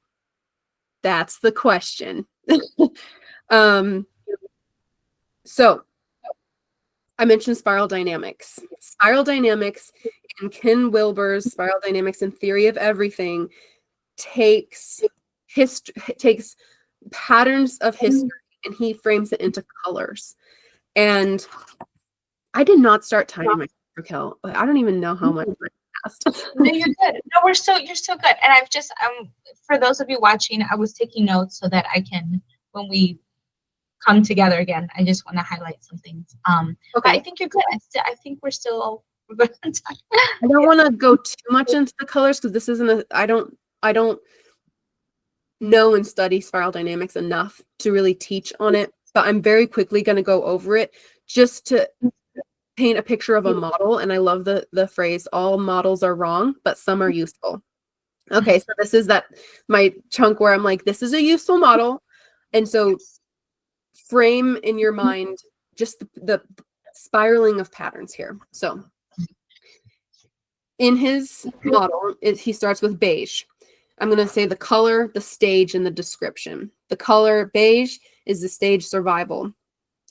B: That's the question. So I mentioned spiral dynamics. Spiral dynamics in Ken Wilber's Spiral Dynamics and Theory of Everything takes patterns of history and he frames it into colors. And I did not start timing my Raquel. I don't even know how much I passed.
A: No, you're good. No, you're still good. And I've just for those of you watching, I was taking notes so that I can, when we come together again, I just want to highlight some things. Okay. I think you're good. I think we're good on time.
B: I don't want to go too much into the colors because this isn't I don't know and study spiral dynamics enough to really teach on it, but I'm very quickly going to go over it just to paint a picture of a model. And I love the phrase, all models are wrong, but some are useful. Okay, so this is my chunk where I'm like, this is a useful model. And so frame in your mind just the spiraling of patterns here. So in his model, he starts with beige. I'm going to say the color, the stage, and the description. The color, beige, is the stage survival.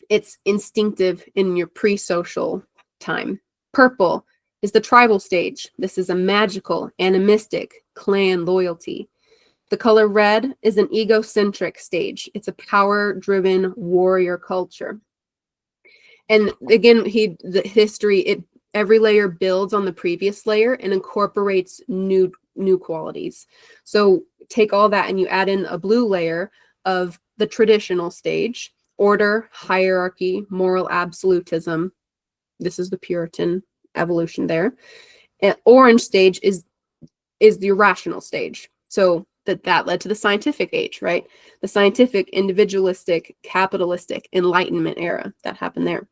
B: It's instinctive in your pre-social time. Purple is the tribal stage. This is a magical, animistic clan loyalty. The color red is an egocentric stage. It's a power-driven warrior culture. And again, every layer builds on the previous layer and incorporates new qualities. So take all that and you add in a blue layer of the traditional stage, order, hierarchy, moral absolutism. This is the Puritan evolution there. And orange stage is the irrational stage. So that led to the scientific age, right? The scientific, individualistic, capitalistic, Enlightenment era that happened there.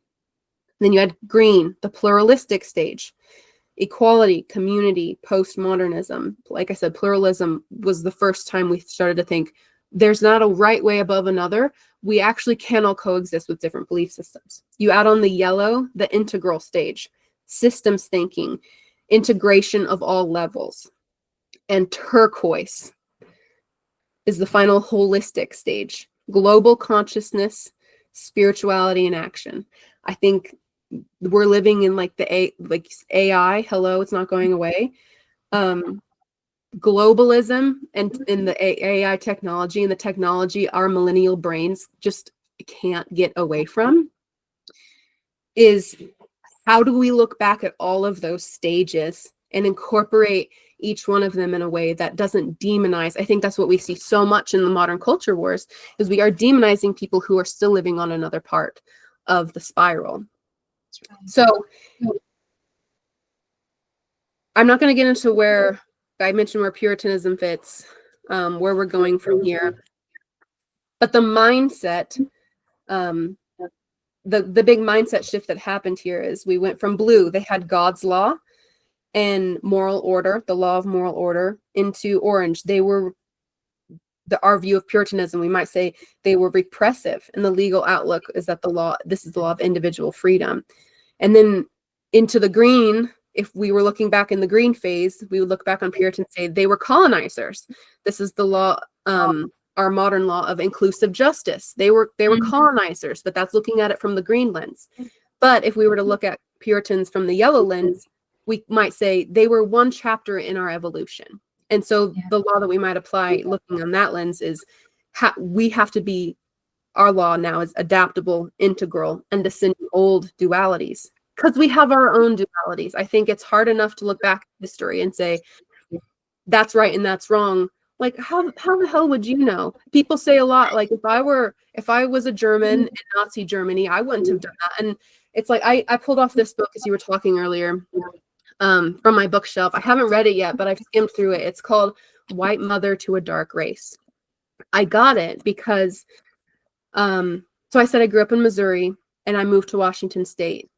B: Then you had green, the pluralistic stage. Equality, community, postmodernism. Like I said, pluralism was the first time we started to think there's not a right way above another. We actually can all coexist with different belief systems. You add on the yellow, the integral stage, systems thinking, integration of all levels. And turquoise is the final holistic stage, global consciousness, spirituality, and action. I think we're living in like AI. Hello, it's not going away. Globalism and in the AI technology and the technology our millennial brains just can't get away from is how do we look back at all of those stages and incorporate each one of them in a way that doesn't demonize. I think that's what we see so much in the modern culture wars is we are demonizing people who are still living on another part of the spiral. So I'm not going to get into where I mentioned where Puritanism fits, where we're going from here. But the mindset, the big mindset shift that happened here is we went from blue, they had God's law and moral order, the law of moral order, into orange. They were, our view of Puritanism, we might say they were repressive. And the legal outlook is that this is the law of individual freedom. And then into the green, if we were looking back in the green phase, we would look back on Puritans and say they were colonizers. This is the law, our modern law of inclusive justice. They were colonizers, but that's looking at it from the green lens. But if we were to look at Puritans from the yellow lens, we might say they were one chapter in our evolution. And so the law that we might apply looking on that lens is we have to be, our law now is adaptable, integral, and dissenting old dualities. Because we have our own dualities. I think it's hard enough to look back at history and say, that's right and that's wrong. Like, how the hell would you know? People say a lot, like, if I was a German in Nazi Germany, I wouldn't have done that. And it's like, I pulled off this book as you were talking earlier from my bookshelf. I haven't read it yet, but I've skimmed through it. It's called White Mother to a Dark Race. I got it because, so I said I grew up in Missouri and I moved to Washington State.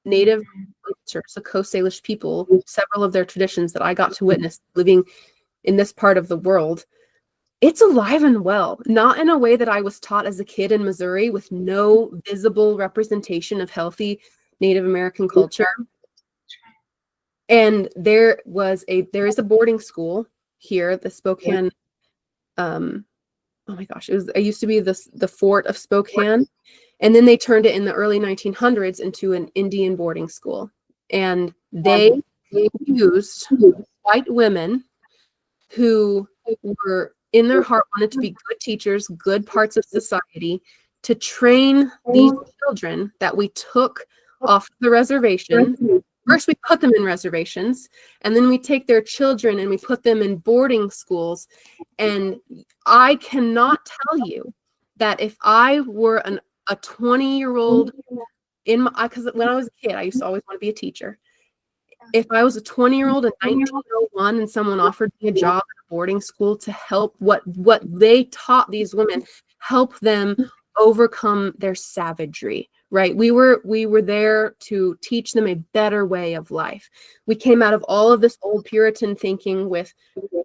B: Native cultures, the Coast Salish people, several of their traditions that I got to witness living in this part of the world, it's alive and well, not in a way that I was taught as a kid in Missouri with no visible representation of healthy Native American culture. And there is a boarding school here, the Spokane, oh my gosh, it used to be the Fort of Spokane. And then they turned it in the early 1900s into an Indian boarding school. And they used white women who were in their heart wanted to be good teachers, good parts of society, to train these children that we took off the reservation. First, we put them in reservations, and then we take their children and we put them in boarding schools. And I cannot tell you that if I were a 20-year-old because when I was a kid, I used to always want to be a teacher. If I was a 20-year-old in 1901 and someone offered me a job at a boarding school to help what they taught these women, help them overcome their savagery, right? We were there to teach them a better way of life. We came out of all of this old Puritan thinking with,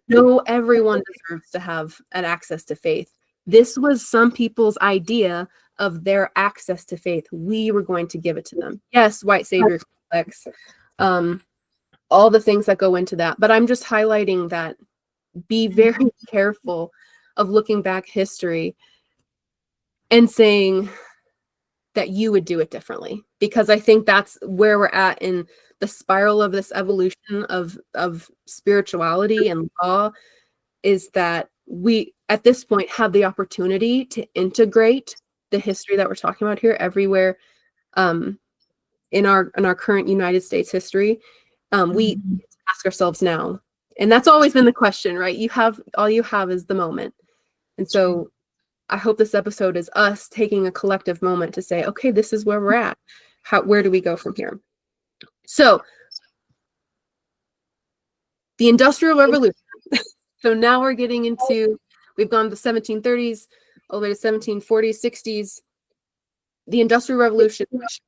B: no, everyone deserves to have an access to faith. This was some people's idea of their access to faith. We were going to give it to them. Yes, white savior complex, all the things that go into that. But I'm just highlighting that be very careful of looking back history and saying that you would do it differently. Because I think that's where we're at in the spiral of this evolution of spirituality and law, is that we, at this point, have the opportunity to integrate the history that we're talking about here everywhere in our current United States history. We ask ourselves now, and that's always been the question, right? All you have is the moment. And so I hope this episode is us taking a collective moment to say, okay, this is where we're at. Where do we go from here? So the Industrial Revolution. So now we're getting into, we've gone to the 1730s, all the way to 1740s, 60s. The Industrial Revolution, which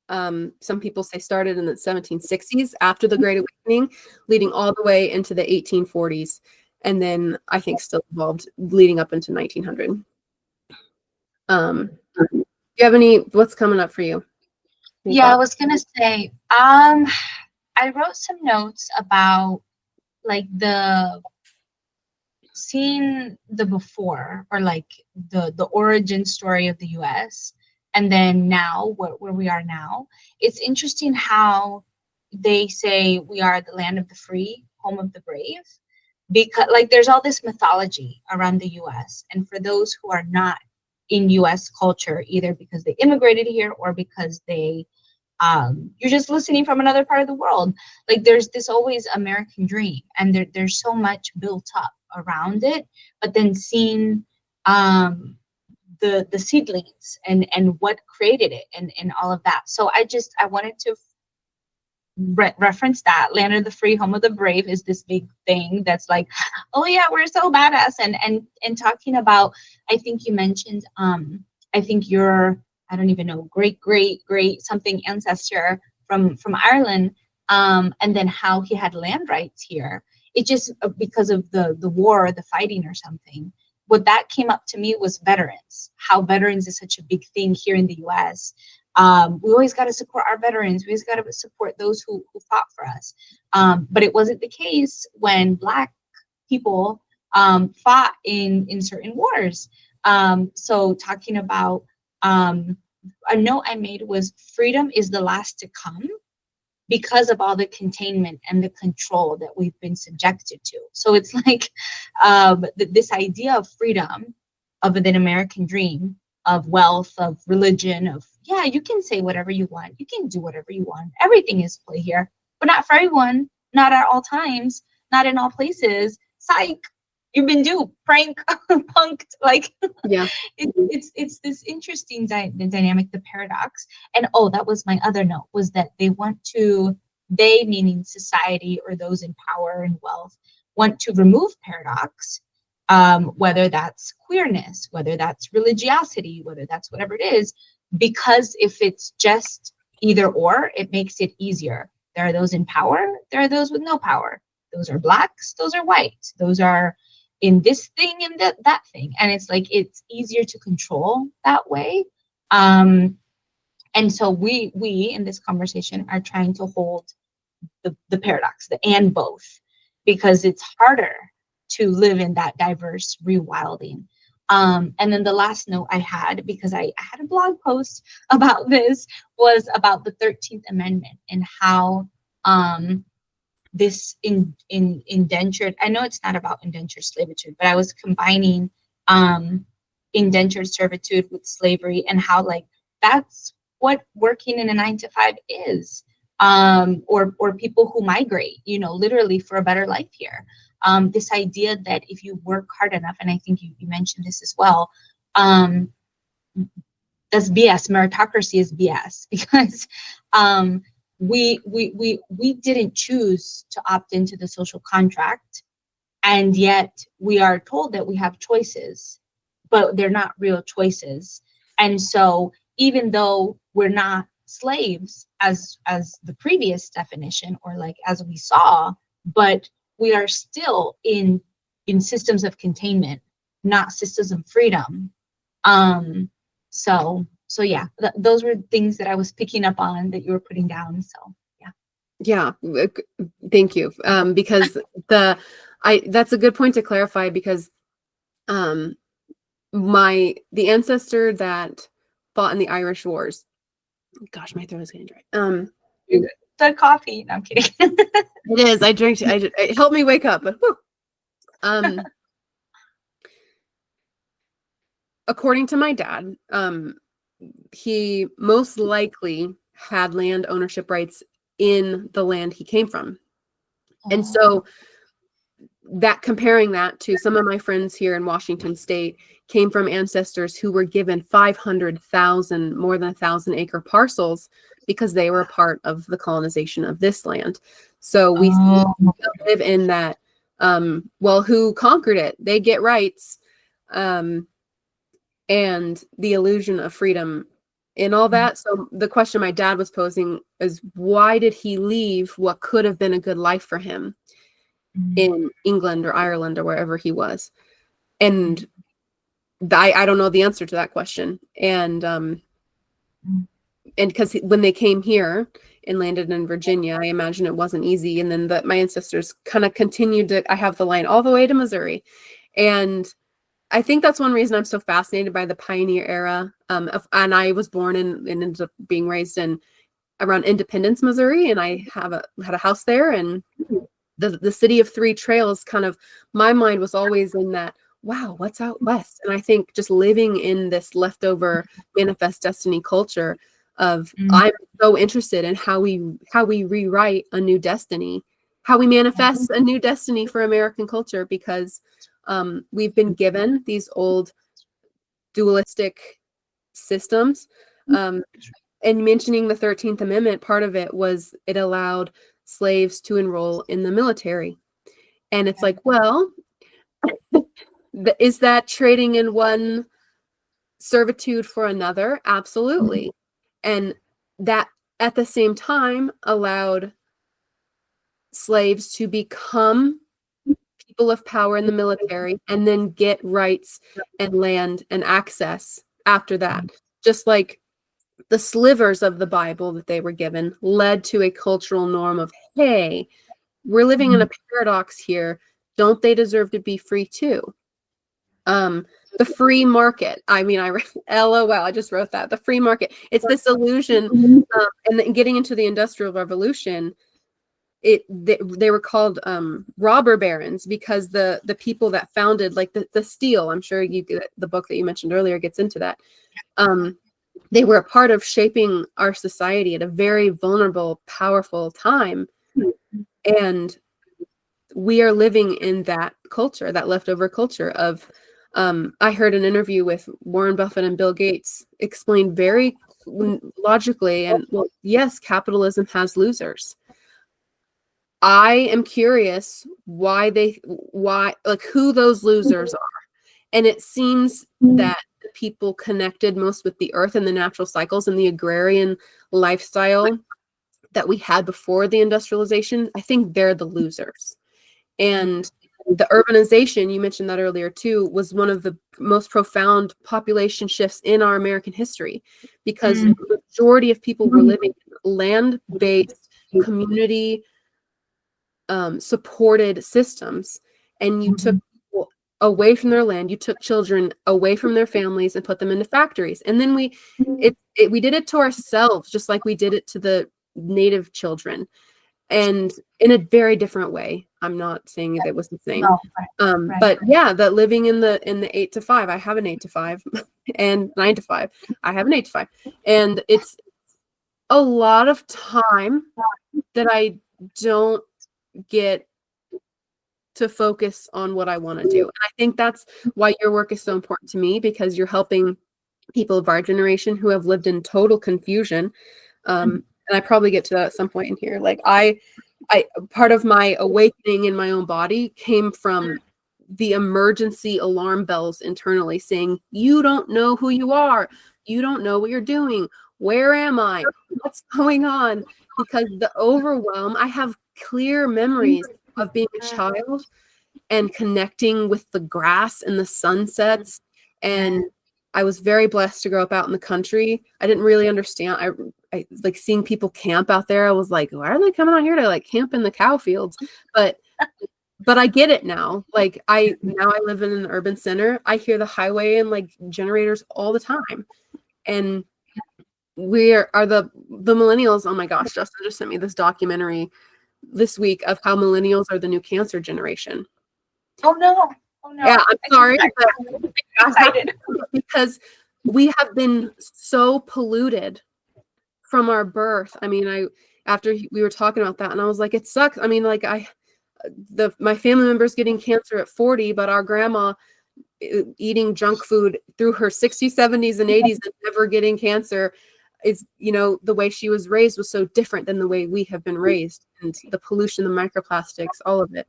B: some people say started in the 1760s after the Great Awakening, leading all the way into the 1840s. and then I think still evolved leading up into 1900. Do you have what's coming up for you?
A: Yeah, I was gonna say, I wrote some notes about like the seeing the before, or like the origin story of the US, and then now where we are now. It's interesting how they say we are the land of the free, home of the brave, because like there's all this mythology around the US. And for those who are not in US culture, either because they immigrated here or because you're just listening from another part of the world, like there's this always American dream, and there's so much built up around it, but then seeing the seedlings and what created it, and all of that. So I wanted to reference that land of the free, home of the brave is this big thing that's like, oh yeah, we're so badass. And talking about, I think you mentioned, I think your, I don't even know, great something ancestor from Ireland, and then how he had land rights here. It just, because of the war, the fighting or something. What that came up to me was veterans, how veterans is such a big thing here in the US. We always got to support our veterans. We always got to support those who fought for us. But it wasn't the case when Black people fought in certain wars. So talking about, a note I made was freedom is the last to come because of all the containment and the control that we've been subjected to. So it's like this idea of freedom, of an American dream, of wealth, of religion, of, yeah, you can say whatever you want. You can do whatever you want. Everything is play here, but not for everyone, not at all times, not in all places. Psych, you've been duped, prank, punked. Like,
B: yeah,
A: it's this interesting dynamic, the paradox. And oh, that was my other note, was that they meaning society or those in power and wealth, want to remove paradox. Whether that's queerness, whether that's religiosity, whether that's whatever it is, because if it's just either or, it makes it easier. There are those in power, there are those with no power. Those are Blacks, those are whites, those are in this thing and that thing. And it's like, it's easier to control that way. And so we in this conversation are trying to hold the paradox, the and both, because it's harder to live in that diverse rewilding. And then the last note I had, because I had a blog post about this, was about the 13th Amendment and how this indentured, I know it's not about indentured servitude, but I was combining indentured servitude with slavery, and how like that's what working in a 9-to-5 is, or people who migrate, literally for a better life here. This idea that if you work hard enough, and I think you mentioned this as well, that's BS. Meritocracy is BS, because we didn't choose to opt into the social contract, and yet we are told that we have choices, but they're not real choices. And so even though we're not slaves as the previous definition, or like as we saw, but we are still in systems of containment, not systems of freedom. So yeah, those were things that I was picking up on that you were putting down. So
B: yeah, thank you. Because that's a good point to clarify, because the ancestor that fought in the Irish Wars, gosh, my throat is getting dry.
A: The coffee. No, I'm kidding.
B: It is. I drank. It helped me wake up. But according to my dad, he most likely had land ownership rights in the land he came from, and so that, comparing that to some of my friends here in Washington State, came from ancestors who were given 500,000, more than 1,000-acre parcels, because they were a part of the colonization of this land. So we live in that, well, who conquered it? They get rights, and the illusion of freedom and all that. So the question my dad was posing is, why did he leave what could have been a good life for him? in England or Ireland or wherever he was. And I don't know the answer to that question. And because when they came here and landed in Virginia, I imagine it wasn't easy. And then my ancestors kind of continued to, I have the line all the way to Missouri. And I think that's one reason I'm so fascinated by the pioneer era. And I was born and ended up being raised in around Independence, Missouri. And I had a house there, and the city of three trails kind of, my mind was always in that, wow, what's out west? And I think just living in this leftover manifest destiny culture of I'm so interested in how we rewrite a new destiny, how we manifest a new destiny for American culture, because we've been given these old dualistic systems. And mentioning the 13th Amendment, part of it was it allowed slaves to enroll in the military. And it's like, well, is that trading in one servitude for another? Absolutely. And that at the same time allowed slaves to become people of power in the military and then get rights and land and access after that. Just like the slivers of the Bible that they were given led to a cultural norm of, hey, we're living in a paradox here. Don't they deserve to be free too? The free market. I mean, LOL, I just wrote that. The free market. It's this illusion. And then getting into the Industrial Revolution, they were called robber barons, because the people that founded, like the steel, I'm sure the book that you mentioned earlier gets into that. They were a part of shaping our society at a very vulnerable, powerful time. And we are living in that culture, that leftover culture of, I heard an interview with Warren Buffett and Bill Gates explain very logically, and well, yes, capitalism has losers. I am curious why like who those losers are. And it seems that the people connected most with the earth and the natural cycles and the agrarian lifestyle that we had before the industrialization, I think they're the losers. And the urbanization, you mentioned that earlier too, was one of the most profound population shifts in our American history, because the majority of people were living in land-based, community supported systems, and you took people away from their land, you took children away from their families and put them into factories. And then we did it to ourselves, just like we did it to the native children, and in a very different way. I'm not saying it was the same.
A: No, right.
B: But yeah, that living in the 8 to 5, I have an 8 to 5 and 9 to 5. I have an 8 to 5. And it's a lot of time that I don't get to focus on what I want to do. And I think that's why your work is so important to me, because you're helping people of our generation who have lived in total confusion. And I probably get to that at some point in here. Like I part of my awakening in my own body came from the emergency alarm bells internally saying, you don't know who you are. You don't know what you're doing. Where am I? What's going on? Because the overwhelm, I have clear memories of being a child and connecting with the grass and the sunsets. And I was very blessed to grow up out in the country. I didn't really understand. I like seeing people camp out there. I was like, why are they coming out here to like camp in the cow fields? But I get it now. Like I live in an urban center. I hear the highway and like generators all the time. And we are the millennials. Oh my gosh, Justin just sent me this documentary this week of how millennials are the new cancer generation.
A: Oh no.
B: Yeah, I'm sorry, but I'm excited because we have been so polluted from our birth. I mean, after we were talking about that, and I was like, it sucks. I mean, like my family members getting cancer at 40, but our grandma eating junk food through her 60s, 70s, and 80s and never getting cancer is, the way she was raised was so different than the way we have been raised, and the pollution, the microplastics, all of it.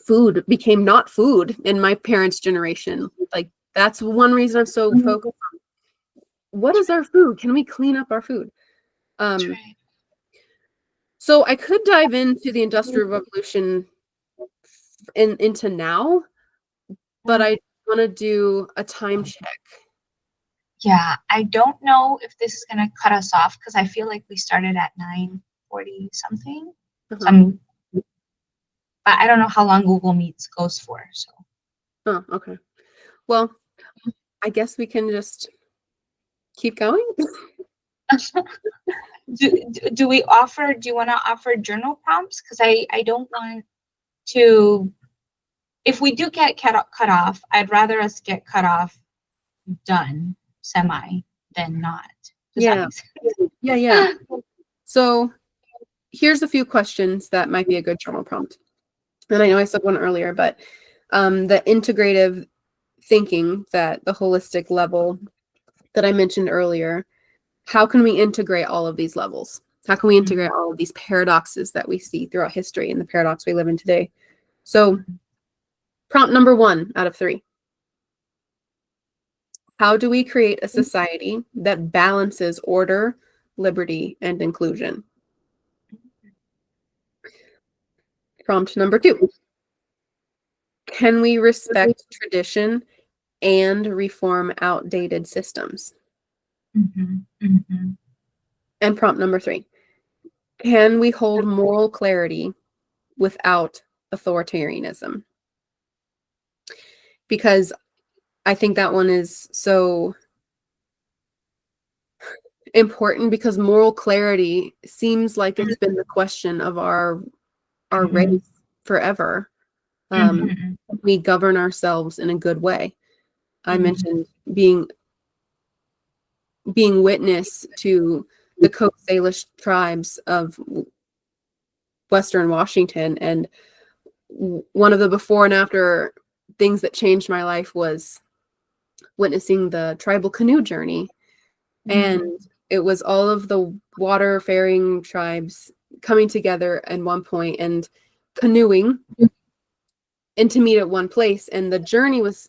B: Food became not food in my parents' generation. Like that's one reason I'm so focused on what is our food? Can we clean up our food? So I could dive into the Industrial Revolution into now, but I want to do a time check.
A: Yeah, I don't know if this is gonna cut us off because I feel like we started at 9:40 something. So but I don't know how long Google Meets goes for. So.
B: Oh, okay. Well, I guess we can just keep going.
A: Do we offer? Do you want to offer journal prompts? Because I don't want to. If we do get cut off, I'd rather us get cut off done semi than not. Does that make sense?
B: Yeah. So here's a few questions that might be a good journal prompt. And I know I said one earlier, but the integrative thinking, that the holistic level that I mentioned earlier, how can we integrate all of these levels? How can we integrate all of these paradoxes that we see throughout history and the paradox we live in today? So prompt number 1 out of 3. How do we create a society that balances order, liberty, and inclusion? Prompt number 2. Can we respect tradition and reform outdated systems? And prompt number 3. Can we hold moral clarity without authoritarianism? Because I think that one is so important, because moral clarity seems like it's been the question of our race forever. We govern ourselves in a good way. I mentioned being witness to the Coast Salish tribes of Western Washington, and one of the before and after things that changed my life was witnessing the tribal canoe journey. And it was all of the water-faring tribes coming together at one point and canoeing and to meet at one place. And the journey was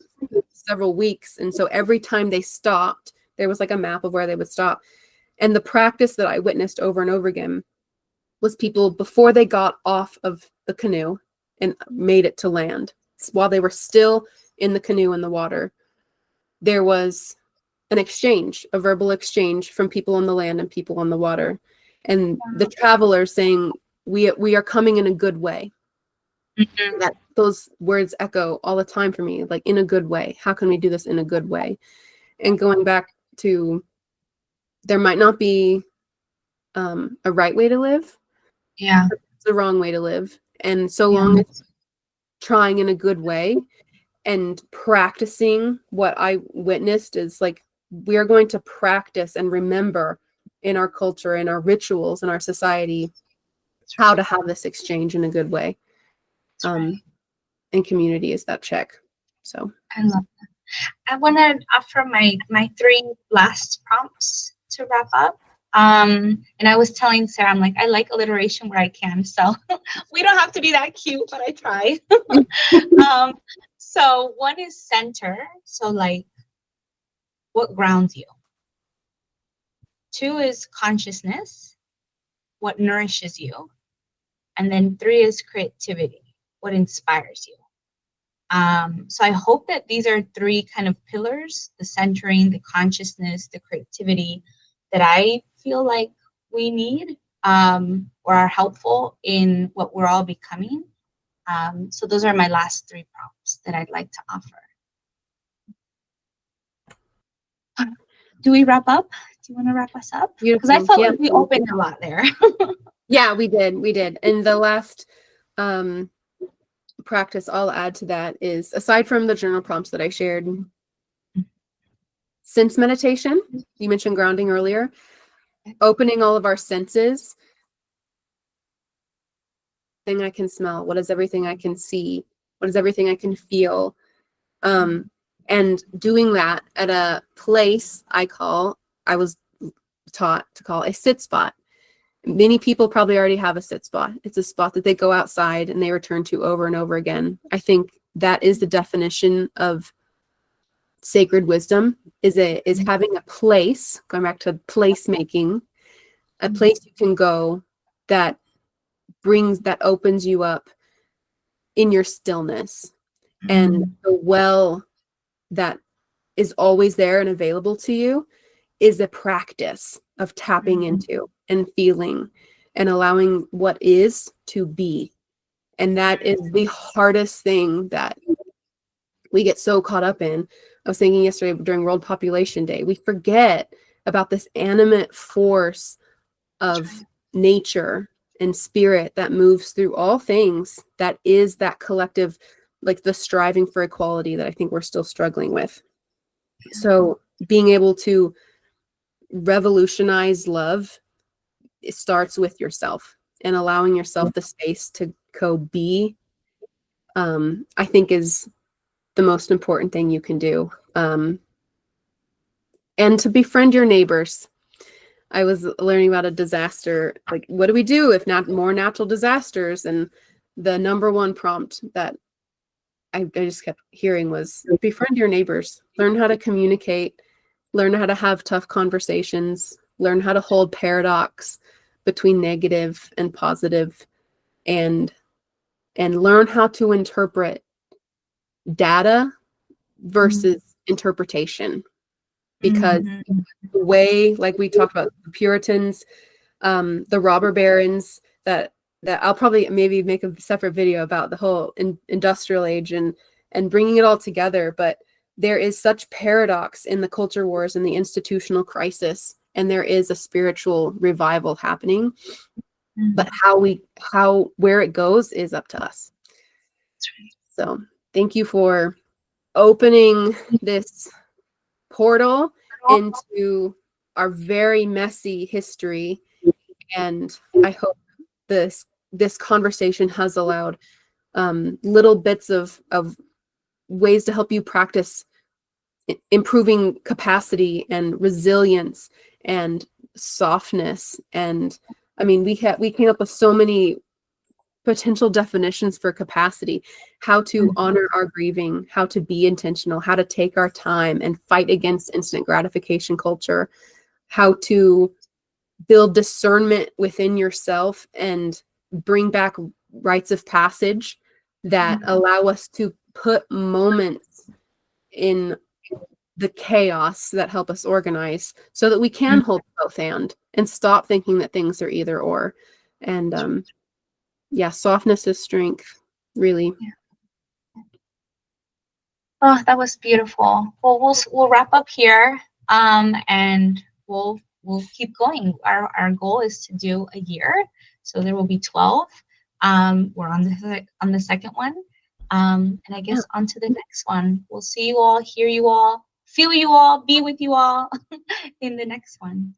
B: several weeks. And so every time they stopped, there was like a map of where they would stop. And the practice that I witnessed over and over again was people, before they got off of the canoe and made it to land, while they were still in the canoe in the water, there was an exchange, a verbal exchange from people on the land and people on the water. And the travelers saying, we are coming in a good way. That those words echo all the time for me, like, in a good way. How can we do this in a good way? And going back to, there might not be a right way to live.
A: Yeah.
B: It's the wrong way to live. And so long as trying in a good way and practicing what I witnessed is like, we are going to practice and remember in our culture, in our rituals, in our society, how to have this exchange in a good way. And community is that check. So
A: I love that. I want to offer my 3 last prompts to wrap up. And I was telling Sarah, I'm like, I like alliteration where I can. So we don't have to be that cute, but I try. So one is center. So like, what grounds you? 2 is consciousness, what nourishes you. And then 3 is creativity, what inspires you. So I hope that these are 3 kind of pillars: the centering, the consciousness, the creativity, that I feel like we need or are helpful in what we're all becoming. So those are my last 3 prompts that I'd like to offer. Do we wrap up? Do you want to wrap us up? Because I felt like we opened a lot there.
B: Yeah, we did. And the last practice I'll add to that is, aside from the journal prompts that I shared, sense meditation. You mentioned grounding earlier. Opening all of our senses. Thing I can smell. What is everything I can see? What is everything I can feel? And doing that at a place I was taught to call a sit spot. Many people probably already have a sit spot. It's a spot that they go outside and they return to over and over again. I think that is the definition of sacred wisdom, is having a place, going back to place making, a place you can go that opens you up in your stillness. And
A: Mm.
B: the well that is always there and available to you is a practice of tapping into and feeling and allowing what is to be. And that is the hardest thing that we get so caught up in. I was thinking yesterday during World Population Day, we forget about this animate force of nature and spirit that moves through all things, that is that collective, like the striving for equality that I think we're still struggling with. So being able to revolutionize love, it starts with yourself and allowing yourself the space to be, I think is the most important thing you can do. And to befriend your neighbors. I was learning about a disaster, like what do we do if not more natural disasters? And the number one prompt that I just kept hearing was befriend your neighbors, learn how to communicate, learn how to have tough conversations, learn how to hold paradox between negative and positive, and learn how to interpret data versus interpretation. Because the way, like we talked about the Puritans, the robber barons, that I'll probably maybe make a separate video about the whole industrial age and bringing it all together. But there is such paradox in the culture wars and the institutional crisis, and there is a spiritual revival happening. But where it goes is up to us. So thank you for opening this portal into our very messy history, and I hope this conversation has allowed little bits of ways to help you practice improving capacity and resilience and softness. And I mean, we came up with so many potential definitions for capacity: how to honor our grieving, how to be intentional, how to take our time and fight against instant gratification culture, how to build discernment within yourself and bring back rites of passage that allow us to put moments in the chaos that help us organize so that we can hold both and stop thinking that things are either or. And yeah, softness is strength, really.
A: Oh, that was beautiful. Well, we'll wrap up here, and we'll keep going. Our goal is to do a year, so there will be 12. We're on the second one, and I guess on to the next one. We'll see you all, hear you all, feel you all, be with you all in the next one.